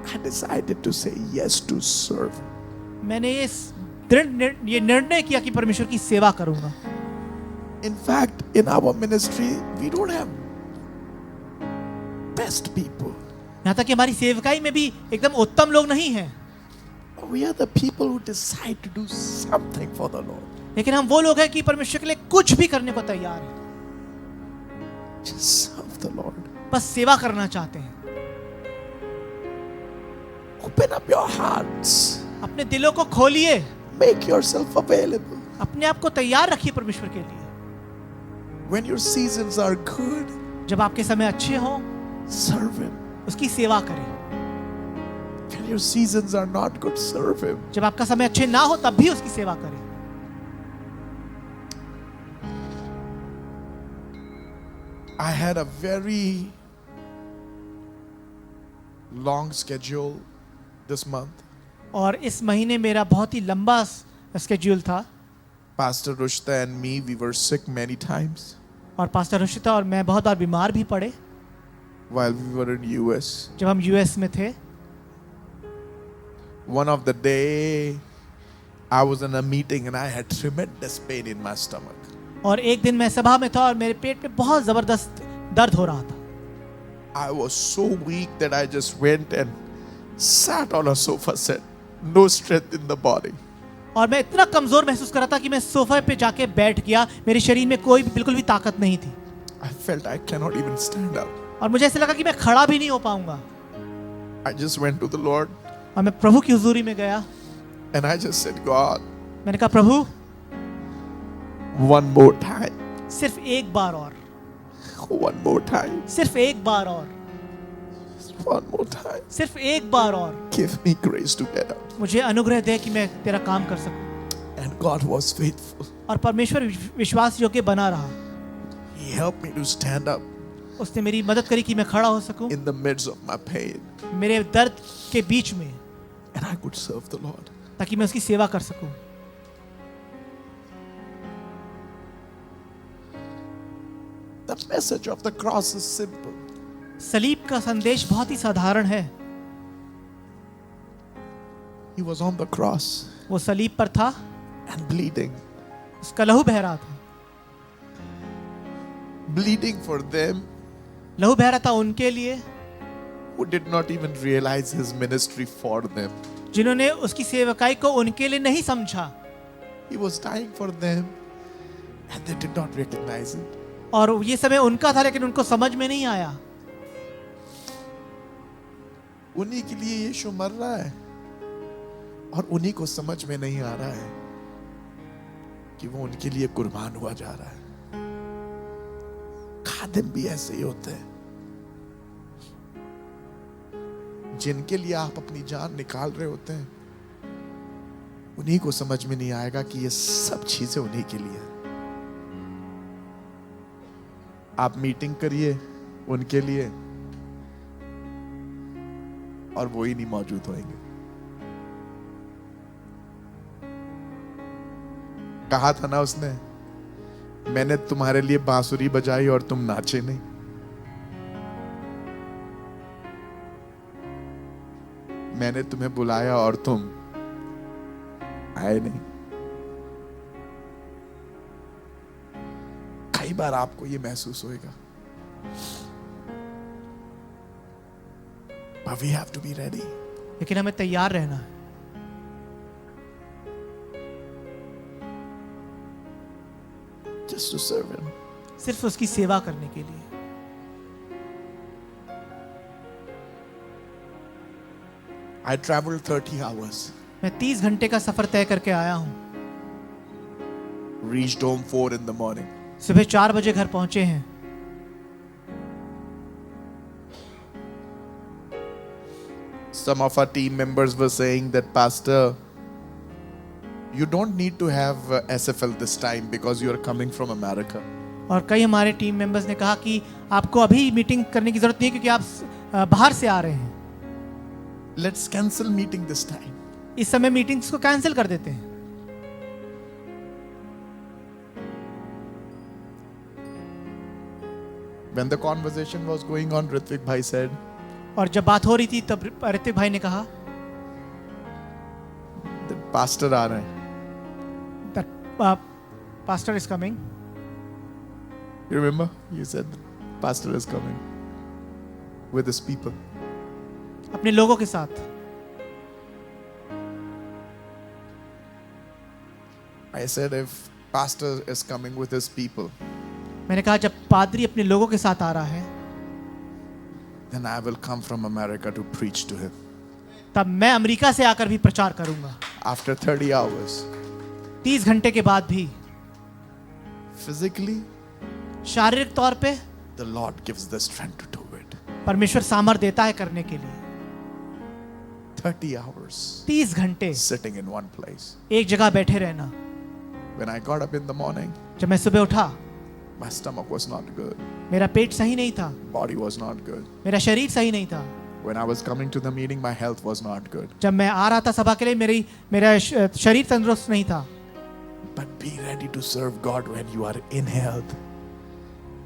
[SPEAKER 1] I decided to say yes to serve.
[SPEAKER 2] मैंने ये निर्णय किया कि परमेश्वर की सेवा करूंगा।
[SPEAKER 1] In fact, in our ministry, we don't have best people.
[SPEAKER 2] यहाँ तक कि हमारी सेवकाई में भी एकदम उत्तम लोग नहीं हैं,
[SPEAKER 1] We are the people who decide to do something for the Lord.
[SPEAKER 2] लेकिन हम वो लोग हैं कि परमेश्वर के लिए कुछ भी करने को तैयार हैं,
[SPEAKER 1] Just serve the Lord.
[SPEAKER 2] बस सेवा करना चाहते हैं।
[SPEAKER 1] Open up your hearts.
[SPEAKER 2] अपने दिलों को खोलिए,
[SPEAKER 1] Make yourself available.
[SPEAKER 2] अपने आप को तैयार रखिए परमेश्वर के लिए।
[SPEAKER 1] When your seasons are good,
[SPEAKER 2] जब आपके समय अच्छे हों,
[SPEAKER 1] serve Him.
[SPEAKER 2] उसकी सेवा करें।
[SPEAKER 1] When your seasons are not good, serve Him.
[SPEAKER 2] जब आपका समय अच्छे ना हो तब भी उसकी सेवा करें।
[SPEAKER 1] I had a very long schedule this month.
[SPEAKER 2] और इस महीने मेरा बहुत ही लंबा स्केड्यूल था,
[SPEAKER 1] Pastor Rushta and me, we were sick many times
[SPEAKER 2] और पास्टर रुशिता और मैं बहुत बार बीमार भी पड़े
[SPEAKER 1] while we were in US.
[SPEAKER 2] जब हम यूएस में थे।
[SPEAKER 1] One of the day, I was in a meeting and I had tremendous pain in my stomach.
[SPEAKER 2] और एक दिन मैं सभा में था और मेरे पेट में बहुत जबरदस्त दर्द हो रहा था.
[SPEAKER 1] I was so weak that I just went and sat on a sofa set. No strength in the body.
[SPEAKER 2] और मैं इतना कमजोर महसूस कर रहा था कि मैं सोफे पे जाके बैठ गया. मेरे शरीर में कोई बिल्कुल भी ताकत नहीं थी.
[SPEAKER 1] I felt I cannot even stand up.
[SPEAKER 2] और मुझे ऐसा लगा कि मैं खड़ा भी नहीं हो पाऊंगा.
[SPEAKER 1] I just went to the Lord
[SPEAKER 2] और मैं प्रभु की हुजूरी में गया.
[SPEAKER 1] and I just said, God,
[SPEAKER 2] मैंने कहा प्रभु
[SPEAKER 1] one more time.
[SPEAKER 2] सिर्फ एक बार और,
[SPEAKER 1] One more time.
[SPEAKER 2] सिर्फ एक बार और,
[SPEAKER 1] One more time.
[SPEAKER 2] सिर्फ एक बार और
[SPEAKER 1] Give me grace to get up.
[SPEAKER 2] मुझे अनुग्रह दे कि मैं तेरा काम कर सकूं.
[SPEAKER 1] And God was faithful.
[SPEAKER 2] और परमेश्वर विश्वास योग्य बना रहा.
[SPEAKER 1] He helped me to stand up
[SPEAKER 2] उसने मेरी मदद करी कि मैं खड़ा हो सकूं
[SPEAKER 1] in the midst of my pain.
[SPEAKER 2] मेरे दर्द के बीच में,
[SPEAKER 1] And I could serve the Lord.
[SPEAKER 2] ताकि मैं उसकी सेवा कर सकूं.
[SPEAKER 1] The message of the cross is simple.
[SPEAKER 2] सलीब का संदेश बहुत ही साधारण है.
[SPEAKER 1] He was on the cross
[SPEAKER 2] वो सलीब पर था,
[SPEAKER 1] and bleeding.
[SPEAKER 2] उसका लहू बह रहा था.
[SPEAKER 1] Bleeding for them
[SPEAKER 2] लहू बह रहा था उनके लिए
[SPEAKER 1] who did not even realize his ministry for them.
[SPEAKER 2] जिन्होंने उसकी सेवकाई को उनके लिए नहीं समझा.
[SPEAKER 1] He was dying for them and they did not recognize it.
[SPEAKER 2] और ये समय उनका था लेकिन उनको समझ में नहीं आया.
[SPEAKER 1] उन्हीं के लिए यीशु मर रहा है और उन्हीं को समझ में नहीं आ रहा है कि वो उनके लिए कुर्बान हुआ जा रहा है. खादिम भी ऐसे ही होते हैं जिनके लिए आप अपनी जान निकाल रहे होते हैं. उन्हीं को समझ में नहीं आएगा कि ये सब चीजें उन्हीं के लिए है. आप मीटिंग करिए उनके लिए और वो ही नहीं मौजूद होंगे. कहा था ना उसने, मैंने तुम्हारे लिए बांसुरी बजाई और तुम नाचे नहीं. मैंने तुम्हें बुलाया और तुम आए नहीं. कई बार आपको ये महसूस होगा. But we have to be ready.
[SPEAKER 2] लेकिन हमें तैयार रहना है.
[SPEAKER 1] Just to serve him.
[SPEAKER 2] सिर्फ उसकी सेवा करने के लिए.
[SPEAKER 1] I traveled 30 hours.
[SPEAKER 2] मैं 30 घंटे का सफर तय करके आया हूं.
[SPEAKER 1] Reached home 4 in the morning.
[SPEAKER 2] सुबह 4 बजे घर पहुंचे हैं.
[SPEAKER 1] Some of our team members were saying that, Pastor, you don't need to have SFL this time because you are coming from America.
[SPEAKER 2] और कई हमारे टीम मेंबर्स ने कहा कि आपको अभी मीटिंग करने की जरूरत नहीं है क्योंकि आप बाहर से आ रहे हैं.
[SPEAKER 1] Let's cancel meeting this time.
[SPEAKER 2] इस समय मीटिंग्स को कैंसिल कर देते हैं.
[SPEAKER 1] When the conversation was going on, Ritvik Bhai said,
[SPEAKER 2] और जब बात हो रही थी तब ऋतिक भाई ने कहा
[SPEAKER 1] the pastor आ रहे हैं.
[SPEAKER 2] that pastor is coming.
[SPEAKER 1] You remember? You said the pastor is coming with his people.
[SPEAKER 2] अपने लोगों के साथ.
[SPEAKER 1] I said, if pastor is coming with his people,
[SPEAKER 2] मैंने कहा जब पादरी अपने लोगों के साथ आ रहा है
[SPEAKER 1] then I will come from America to preach to him.
[SPEAKER 2] तब मैं अमेरिका से आकर भी प्रचार करूंगा.
[SPEAKER 1] After 30 hours,
[SPEAKER 2] 30 घंटे के बाद भी
[SPEAKER 1] physically,
[SPEAKER 2] शारीरिक तौर पे
[SPEAKER 1] the Lord gives the strength to do it.
[SPEAKER 2] परमेश्वर सामर्थ्य देता है करने के लिए.
[SPEAKER 1] 30 hours
[SPEAKER 2] 30 घंटे
[SPEAKER 1] sitting in one place.
[SPEAKER 2] एक जगह बैठे रहना.
[SPEAKER 1] When I got up in the morning,
[SPEAKER 2] जब मैं सुबह उठा
[SPEAKER 1] my stomach was not good.
[SPEAKER 2] मेरा पेट सही नहीं था.
[SPEAKER 1] Body was not good.
[SPEAKER 2] मेरा शरीर सही नहीं था.
[SPEAKER 1] When I was coming to the meeting, my health was not good.
[SPEAKER 2] जब मैं आ रहा था सभा के लिए मेरा शरीर तंदुरुस्त नहीं था.
[SPEAKER 1] But be ready to serve God when you are in health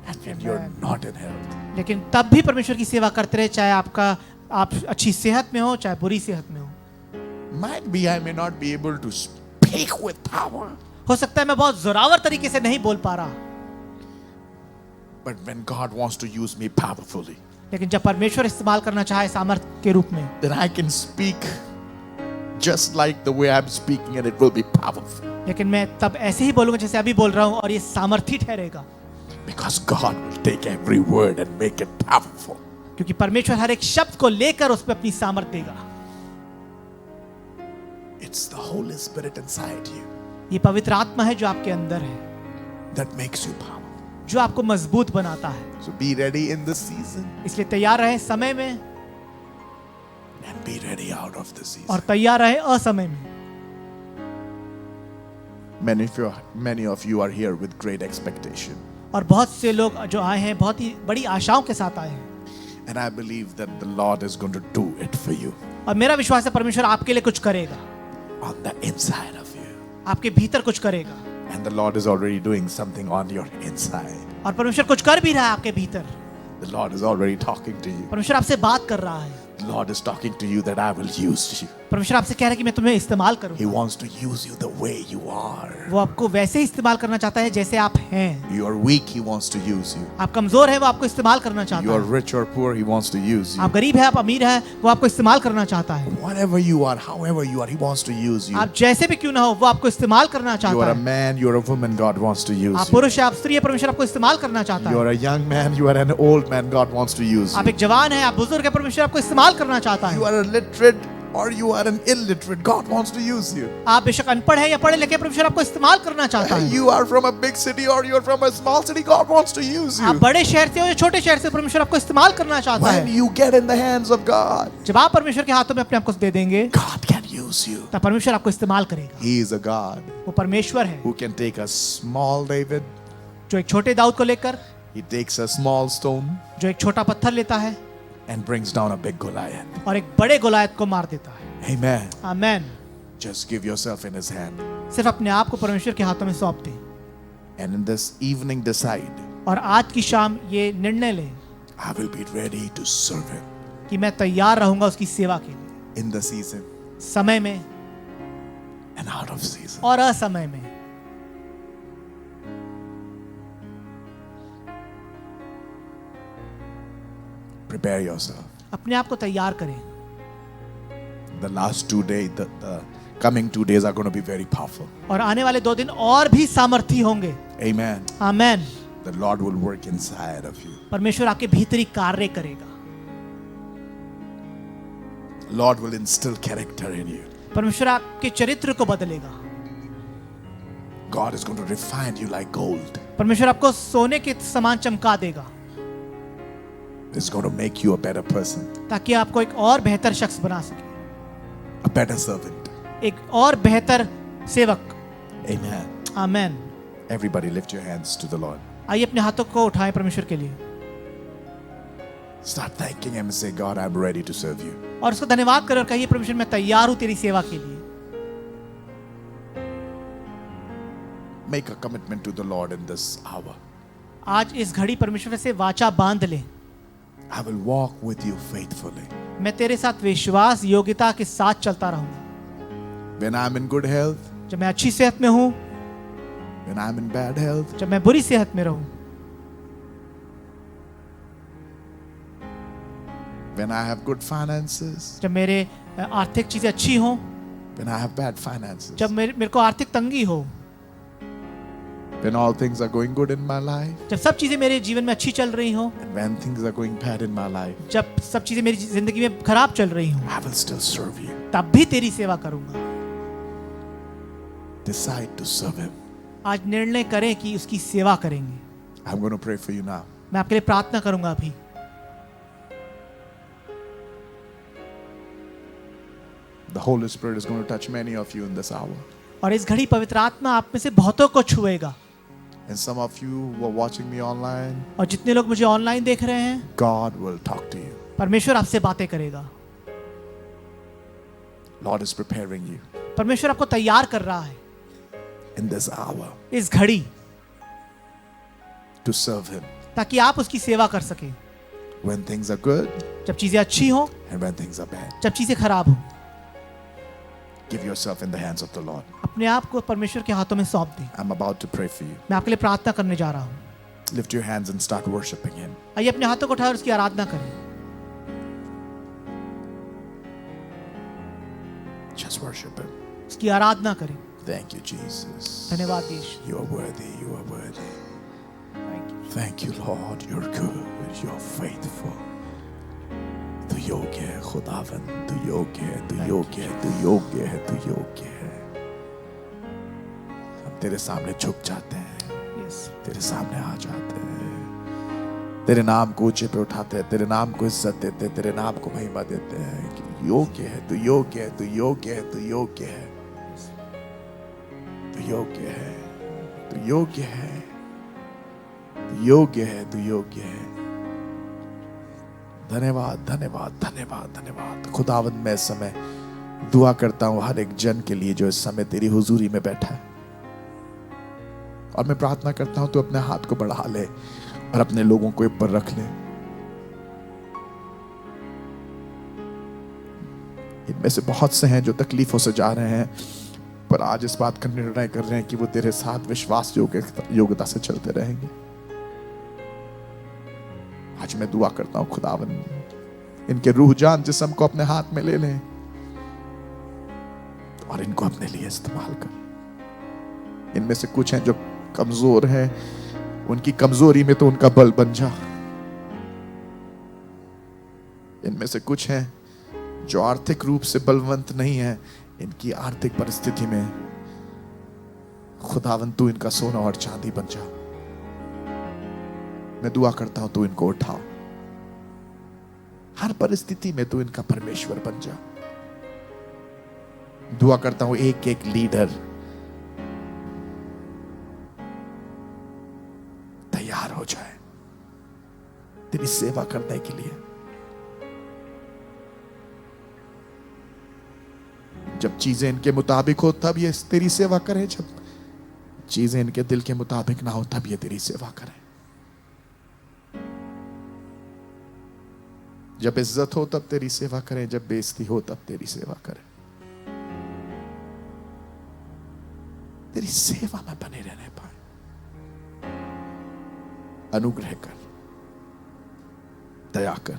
[SPEAKER 1] and when you're not in health.
[SPEAKER 2] लेकिन तब भी परमेश्वर की सेवा करते रहे चाहे आप अच्छी सेहत में हो चाहे बुरी सेहत में हो.
[SPEAKER 1] Might be I may not be able to speak with power,
[SPEAKER 2] हो सकता है मैं बहुत जोरावर तरीके से नहीं बोल पा रहा,
[SPEAKER 1] but when God wants to use me powerfully,
[SPEAKER 2] लेकिन जब परमेश्वर इस्तेमाल करना चाहे सामर्थ के रूप में,
[SPEAKER 1] then I can speak just like the way I'm speaking and it will be powerful.
[SPEAKER 2] लेकिन मैं तब ऐसे ही बोलूंगा जैसे अभी बोल रहा हूं और ये सामर्थी ठहरेगा,
[SPEAKER 1] Because God will take every word and make it powerful.
[SPEAKER 2] क्योंकि परमेश्वर हर एक शब्द को लेकर उस पर अपनी सामर्थ देगा।
[SPEAKER 1] It's the Holy Spirit inside you
[SPEAKER 2] ये पवित्र आत्मा है जो आपके अंदर है,
[SPEAKER 1] that makes you powerful.
[SPEAKER 2] जो आपको मजबूत बनाता है।
[SPEAKER 1] So be ready in this season
[SPEAKER 2] इसलिए तैयार रहे समय में
[SPEAKER 1] and be ready out of the season.
[SPEAKER 2] और तैयार रहे असमय में।
[SPEAKER 1] Many of you are here with great expectation.
[SPEAKER 2] और बहुत से लोग जो आए हैं बहुत ही बड़ी आशाओं के साथ आए हैं,
[SPEAKER 1] And I believe that the Lord is going to do it for you
[SPEAKER 2] और मेरा विश्वास है परमेश्वर आपके लिए कुछ करेगा,
[SPEAKER 1] on the inside of you.
[SPEAKER 2] आपके भीतर कुछ करेगा,
[SPEAKER 1] And the Lord is already doing something on your inside.
[SPEAKER 2] और परमेश्वर कुछ कर भी रहा है आपके भीतर।
[SPEAKER 1] The Lord is already talking to you.
[SPEAKER 2] परमेश्वर आपसे बात कर रहा है,
[SPEAKER 1] The Lord is talking to you that I will use you.
[SPEAKER 2] परमेश्वर आपसे कह रहा है कि मैं तुम्हें इस्तेमाल
[SPEAKER 1] He
[SPEAKER 2] करूंगा।
[SPEAKER 1] wants to use you the way you are.
[SPEAKER 2] वो आपको वैसे ही इस्तेमाल करना चाहता है जैसे आप हैं।
[SPEAKER 1] You are weak, He wants to use you.
[SPEAKER 2] आप कमजोर हैं, वो आपको इस्तेमाल करना चाहता
[SPEAKER 1] You are
[SPEAKER 2] है।
[SPEAKER 1] rich or poor, He wants to use you.
[SPEAKER 2] आप गरीब हैं, आप अमीर हैं, वो आपको इस्तेमाल करना चाहता है।
[SPEAKER 1] Whatever you are, however you are, He wants to use you.
[SPEAKER 2] आप जैसे भी क्यों ना हो, वो आपको इस्तेमाल करना
[SPEAKER 1] You
[SPEAKER 2] चाहता
[SPEAKER 1] are a
[SPEAKER 2] है।
[SPEAKER 1] man, you are a woman, God wants to use
[SPEAKER 2] आप
[SPEAKER 1] you.
[SPEAKER 2] पुरुष हैं, आप स्त्री हैं, परमेश्वर आपको इस्तेमाल करना चाहता
[SPEAKER 1] You
[SPEAKER 2] है।
[SPEAKER 1] are a young man, you are an old man, God wants to use
[SPEAKER 2] आप
[SPEAKER 1] you.
[SPEAKER 2] एक जवान हैं, आप बुजुर्ग हैं, परमेश्वर आपको इस्तेमाल करना चाहता
[SPEAKER 1] You
[SPEAKER 2] है।
[SPEAKER 1] are a literate or you are an illiterate, God wants to use you.
[SPEAKER 2] आप बेशक अनपढ़ हैं या पढ़े लिखे, परमेश्वर आपको इस्तेमाल करना चाहता है।
[SPEAKER 1] You are from a big city or you are from a small city, God wants to use
[SPEAKER 2] आप
[SPEAKER 1] you.
[SPEAKER 2] बड़े शहर से हो या छोटे शहर से, परमेश्वर आपको इस्तेमाल करना चाहता
[SPEAKER 1] When
[SPEAKER 2] है।
[SPEAKER 1] you get in the hands of God,
[SPEAKER 2] जब आप परमेश्वर के हाथों में अपने आप को दे देंगे,
[SPEAKER 1] God can use you.
[SPEAKER 2] तब परमेश्वर आपको इस्तेमाल करेगा।
[SPEAKER 1] He is a God
[SPEAKER 2] वो परमेश्वर है
[SPEAKER 1] who can take a small David,
[SPEAKER 2] जो एक छोटे दाऊद को लेकर,
[SPEAKER 1] He takes a small stone
[SPEAKER 2] जो एक छोटा पत्थर लेता है
[SPEAKER 1] and brings down a big Goliath.
[SPEAKER 2] और एक बड़े गोलायत को मार देता है।
[SPEAKER 1] Amen.
[SPEAKER 2] Amen.
[SPEAKER 1] Just give yourself in His hand.
[SPEAKER 2] सिर्फ अपने आप को परमेश्वर के हाथों में सौंप दें
[SPEAKER 1] And in this evening decide,
[SPEAKER 2] और आज की शाम ये निर्णय लें
[SPEAKER 1] I will be ready to serve Him
[SPEAKER 2] कि मैं तैयार रहूंगा उसकी सेवा के लिए,
[SPEAKER 1] in the season
[SPEAKER 2] समय में
[SPEAKER 1] and out of season.
[SPEAKER 2] और असमय में।
[SPEAKER 1] Prepare yourself.
[SPEAKER 2] अपने आप को तैयार करें।
[SPEAKER 1] The last 2 days, the coming 2 days are going to be very powerful.
[SPEAKER 2] और आने वाले 2 दिन और भी सामर्थी होंगे।
[SPEAKER 1] Amen.
[SPEAKER 2] Amen.
[SPEAKER 1] The Lord will work inside of you.
[SPEAKER 2] परमेश्वर आपके भीतरी कार्य करेगा।
[SPEAKER 1] Lord will instill character in you.
[SPEAKER 2] परमेश्वर आपके चरित्र को बदलेगा।
[SPEAKER 1] God is going to refine you like gold.
[SPEAKER 2] परमेश्वर आपको सोने के समान चमका देगा,
[SPEAKER 1] It's going to make you a better person,
[SPEAKER 2] ताकि आपको एक और बेहतर शख्स बना सके,
[SPEAKER 1] a better servant.
[SPEAKER 2] एक और बेहतर सेवक।
[SPEAKER 1] Amen.
[SPEAKER 2] Amen.
[SPEAKER 1] Everybody lift your hands to the Lord.
[SPEAKER 2] आइए अपने हाथों को उठाएं परमेश्वर के लिए
[SPEAKER 1] Start thanking Him and say, God, I'm ready to serve you.
[SPEAKER 2] और उसको धन्यवाद करें और कहिए, परमेश्वर मैं तैयार हूं तेरी सेवा के लिए।
[SPEAKER 1] Make a commitment to the Lord in this hour.
[SPEAKER 2] आज इस घड़ी परमेश्वर से वाचा बांध ले,
[SPEAKER 1] I will walk with you faithfully.
[SPEAKER 2] मैं तेरे साथ विश्वास योग्यता के साथ चलता रहूंगा।
[SPEAKER 1] When I'm in good health,
[SPEAKER 2] जब मैं अच्छी सेहत में हूं,
[SPEAKER 1] when I'm in bad health,
[SPEAKER 2] जब मैं बुरी सेहत में रहूं,
[SPEAKER 1] when I have good finances,
[SPEAKER 2] जब मेरे आर्थिक चीजें अच्छी हों,
[SPEAKER 1] when I have bad finances,
[SPEAKER 2] जब मेरे को आर्थिक तंगी हो,
[SPEAKER 1] when all things are going good in my life,
[SPEAKER 2] जब सब चीजें मेरे जीवन में अच्छी चल रही हो,
[SPEAKER 1] and when things are going bad in my life,
[SPEAKER 2] जब सब चीजें मेरी जिंदगी में खराब चल रही हो,
[SPEAKER 1] I will still serve you.
[SPEAKER 2] तब भी तेरी सेवा करूंगा।
[SPEAKER 1] Decide to serve Him.
[SPEAKER 2] आज निर्णय करें कि उसकी सेवा करेंगे।
[SPEAKER 1] I'm going to pray for you now.
[SPEAKER 2] मैं आपके लिए प्रार्थना करूंगा अभी।
[SPEAKER 1] The Holy Spirit is going to touch many of you in this hour.
[SPEAKER 2] और इस घड़ी पवित्र आत्मा आप में से बहुतों को छुएगा।
[SPEAKER 1] And some of you who are watching me online,
[SPEAKER 2] और जितने लोग मुझे ऑनलाइन देख रहे हैं,
[SPEAKER 1] God will talk to you.
[SPEAKER 2] परमेश्वर आपसे बातें करेगा।
[SPEAKER 1] Lord is preparing you
[SPEAKER 2] परमेश्वर आपको तैयार कर रहा है
[SPEAKER 1] in this hour
[SPEAKER 2] इस घड़ी,
[SPEAKER 1] to serve Him
[SPEAKER 2] ताकि आप उसकी सेवा कर सकें।
[SPEAKER 1] when things are good
[SPEAKER 2] जब चीजें अच्छी हो,
[SPEAKER 1] and when things are bad.
[SPEAKER 2] जब चीजें खराब हो।
[SPEAKER 1] Give yourself in the hands of the Lord.
[SPEAKER 2] अपने आप को परमेश्वर के हाथों में सौंप दें।
[SPEAKER 1] I'm about to pray for you.
[SPEAKER 2] मैं आपके लिए प्रार्थना करने जा रहा हूँ।
[SPEAKER 1] Lift your hands and start worshiping Him.
[SPEAKER 2] आइए अपने हाथों को उठाएं और उसकी आराधना करें।
[SPEAKER 1] Just worship Him.
[SPEAKER 2] उसकी आराधना करें।
[SPEAKER 1] Thank you, Jesus.
[SPEAKER 2] धन्यवाद यीशु।
[SPEAKER 1] You are worthy. You are worthy.
[SPEAKER 2] Thank you।
[SPEAKER 1] Thank you, Lord. You're good. You're faithful. तू योग्य है खुदावन, तू योग्य है, तू योग्य है, तू योग्य है, तू योग्य है। हम तेरे सामने झुक जाते हैं,
[SPEAKER 2] Yes।
[SPEAKER 1] तेरे सामने आ जाते हैं, तेरे नाम को ऊंचे पे उठाते हैं, तेरे नाम को इज्जत देते हैं, तेरे नाम को महिमा देते हैं कि योग्य है, तू योग्य है, तू योग्य है, तू योग्य है, तू योग्य है, तू योग्य है, तू योग्य है, तू योग्य है। धन्यवाद, धन्यवाद, धन्यवाद, धन्यवाद। खुदावंद मैं इस समय दुआ करता हूं हर एक जन के लिए जो इस समय तेरी हुजूरी में बैठा है, और मैं प्रार्थना करता हूं तू अपने हाथ को बढ़ा ले और अपने लोगों को ऊपर रख ले। इनमें से बहुत से हैं जो तकलीफों से जा रहे हैं, पर आज इस बात का निर्णय कर रहे हैं कि वो तेरे साथ विश्वास योग्यता से चलते रहेंगे। आज मैं दुआ करता हूं खुदावन इनके रूह जान जिस्म को अपने हाथ में ले लें और इनको अपने लिए इस्तेमाल कर। इनमें से कुछ हैं जो कमजोर हैं, उनकी कमजोरी में तो उनका बल बन जा। इनमें से कुछ हैं जो आर्थिक रूप से बलवंत नहीं है, इनकी आर्थिक परिस्थिति में खुदावन तू इनका सोना और चांदी बन जा। मैं दुआ करता हूं तू इनको उठा, हर परिस्थिति में तू इनका परमेश्वर बन जा। दुआ करता हूं एक एक लीडर तैयार हो जाए तेरी सेवा करने के लिए। जब चीजें इनके मुताबिक हो तब ये तेरी सेवा करें, जब चीजें इनके दिल के मुताबिक ना हो तब ये तेरी सेवा करें। जब इज्जत हो तब तेरी सेवा करें, जब बेइज्जती हो तब तेरी सेवा करें। तेरी सेवा में बने रहने पाए। अनुग्रह कर, दया कर,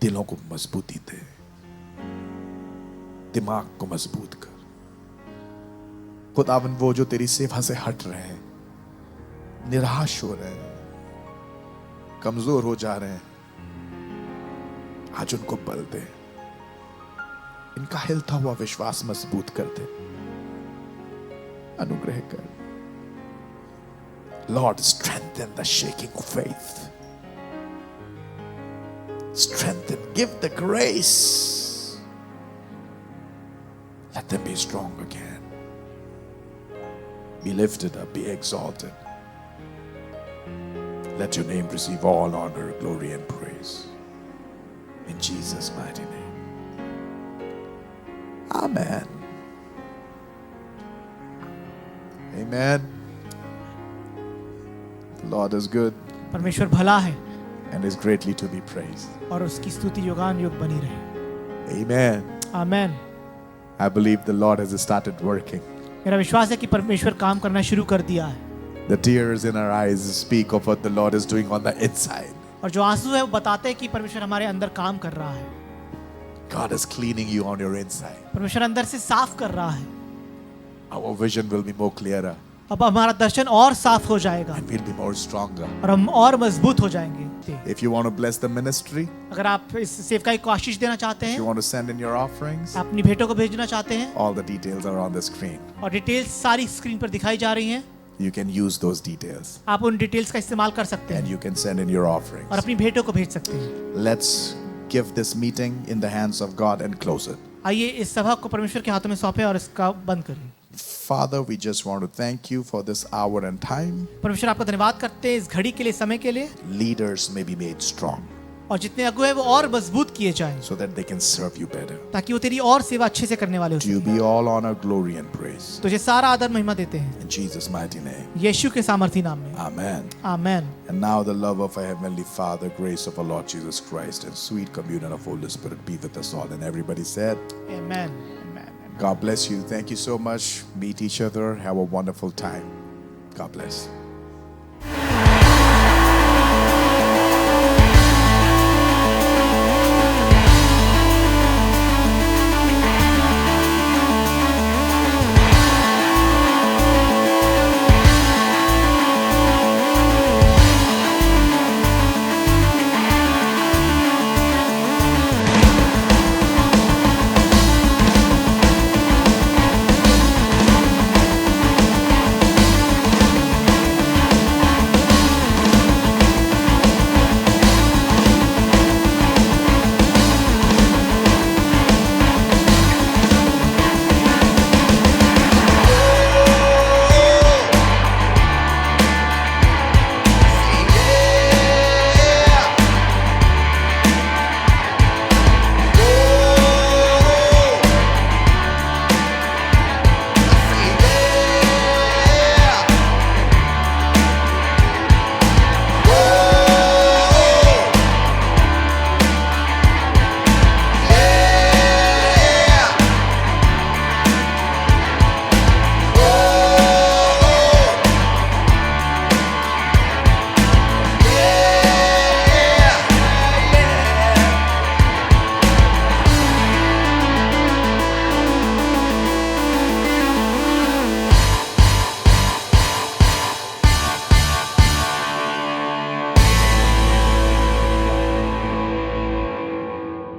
[SPEAKER 1] दिलों को मजबूती दे, दिमाग को मजबूत कर। खुदावन वो जो तेरी सेवा से हट रहे हैं, निराश हो रहे हैं, कमजोर हो जा रहे हैं, आज उनको बल दे, इनका हिलता हुआ विश्वास मजबूत कर दे, अनुग्रह कर। Lord, strengthen the shaking faith. Strengthen, give the grace. Let them be strong again. Be lifted up, be exalted. Let your name receive all honor, glory, and praise. In Jesus' mighty name. Amen. Amen. The Lord is good
[SPEAKER 2] परमेश्वर भला है
[SPEAKER 1] and is greatly to be praised.
[SPEAKER 2] और उसकी स्तुति युगान युग बनी रहे।
[SPEAKER 1] Amen.
[SPEAKER 2] Amen.
[SPEAKER 1] I believe the Lord has started working.
[SPEAKER 2] मेरा विश्वास है कि परमेश्वर काम करना शुरू कर दिया है।
[SPEAKER 1] The tears in our eyes speak of what the Lord is doing on the inside.
[SPEAKER 2] और जो आंसू है वो बताते हैं कि परमेश्वर हमारे अंदर काम कर रहा है।
[SPEAKER 1] God is cleaning you on your inside.
[SPEAKER 2] परमेश्वर अंदर से साफ कर रहा है।
[SPEAKER 1] Our vision will be more clearer
[SPEAKER 2] अब हमारा दर्शन और साफ हो जाएगा
[SPEAKER 1] and we'll be more stronger.
[SPEAKER 2] और हम और मजबूत हो जाएंगे।
[SPEAKER 1] If you want to bless the ministry,
[SPEAKER 2] अगर आप इस सेवकाई को आशीष देना चाहते
[SPEAKER 1] if you
[SPEAKER 2] हैं,
[SPEAKER 1] want to send in your offerings,
[SPEAKER 2] आप अपनी भेंटों को भेजना चाहते हैं,
[SPEAKER 1] all the details are on the screen.
[SPEAKER 2] और डिटेल्स सारी स्क्रीन पर दिखाई जा रही हैं,
[SPEAKER 1] You can use those details
[SPEAKER 2] आप उन डिटेल्स का इस्तेमाल कर सकते
[SPEAKER 1] and
[SPEAKER 2] हैं
[SPEAKER 1] you can send in your
[SPEAKER 2] और
[SPEAKER 1] offerings.
[SPEAKER 2] अपनी भेंटों को भेज सकते हैं।
[SPEAKER 1] Let's give this meeting in the hands of God and close it.
[SPEAKER 2] आइए इस सभा को परमेश्वर के हाथों में सौंपे और इसका बंद करें।
[SPEAKER 1] Father, we just want to thank you for this hour and time.
[SPEAKER 2] परमेश्वर आपका धन्यवाद करते हैं इस घड़ी के लिए, समय के लिए,
[SPEAKER 1] Leaders may be made strong.
[SPEAKER 2] और जितने अगुए हैं वो और मजबूत किए जाएं,
[SPEAKER 1] so that they can serve you better.
[SPEAKER 2] ताकि वो तेरी और सेवा अच्छे से करने वाले हो
[SPEAKER 1] To you
[SPEAKER 2] सकें।
[SPEAKER 1] be all honor, glory, and praise.
[SPEAKER 2] तुझे सारा आदर महिमा देते हैं
[SPEAKER 1] In Jesus' mighty name.
[SPEAKER 2] यीशु के सामर्थी नाम में,
[SPEAKER 1] Amen.
[SPEAKER 2] Amen.
[SPEAKER 1] And now the love of our Heavenly Father, grace of our Lord Jesus Christ, and sweet communion of Holy Spirit be with us all. And everybody said,
[SPEAKER 2] amen.
[SPEAKER 1] God bless you. Thank you so much. Meet each other. Have a wonderful time. God bless.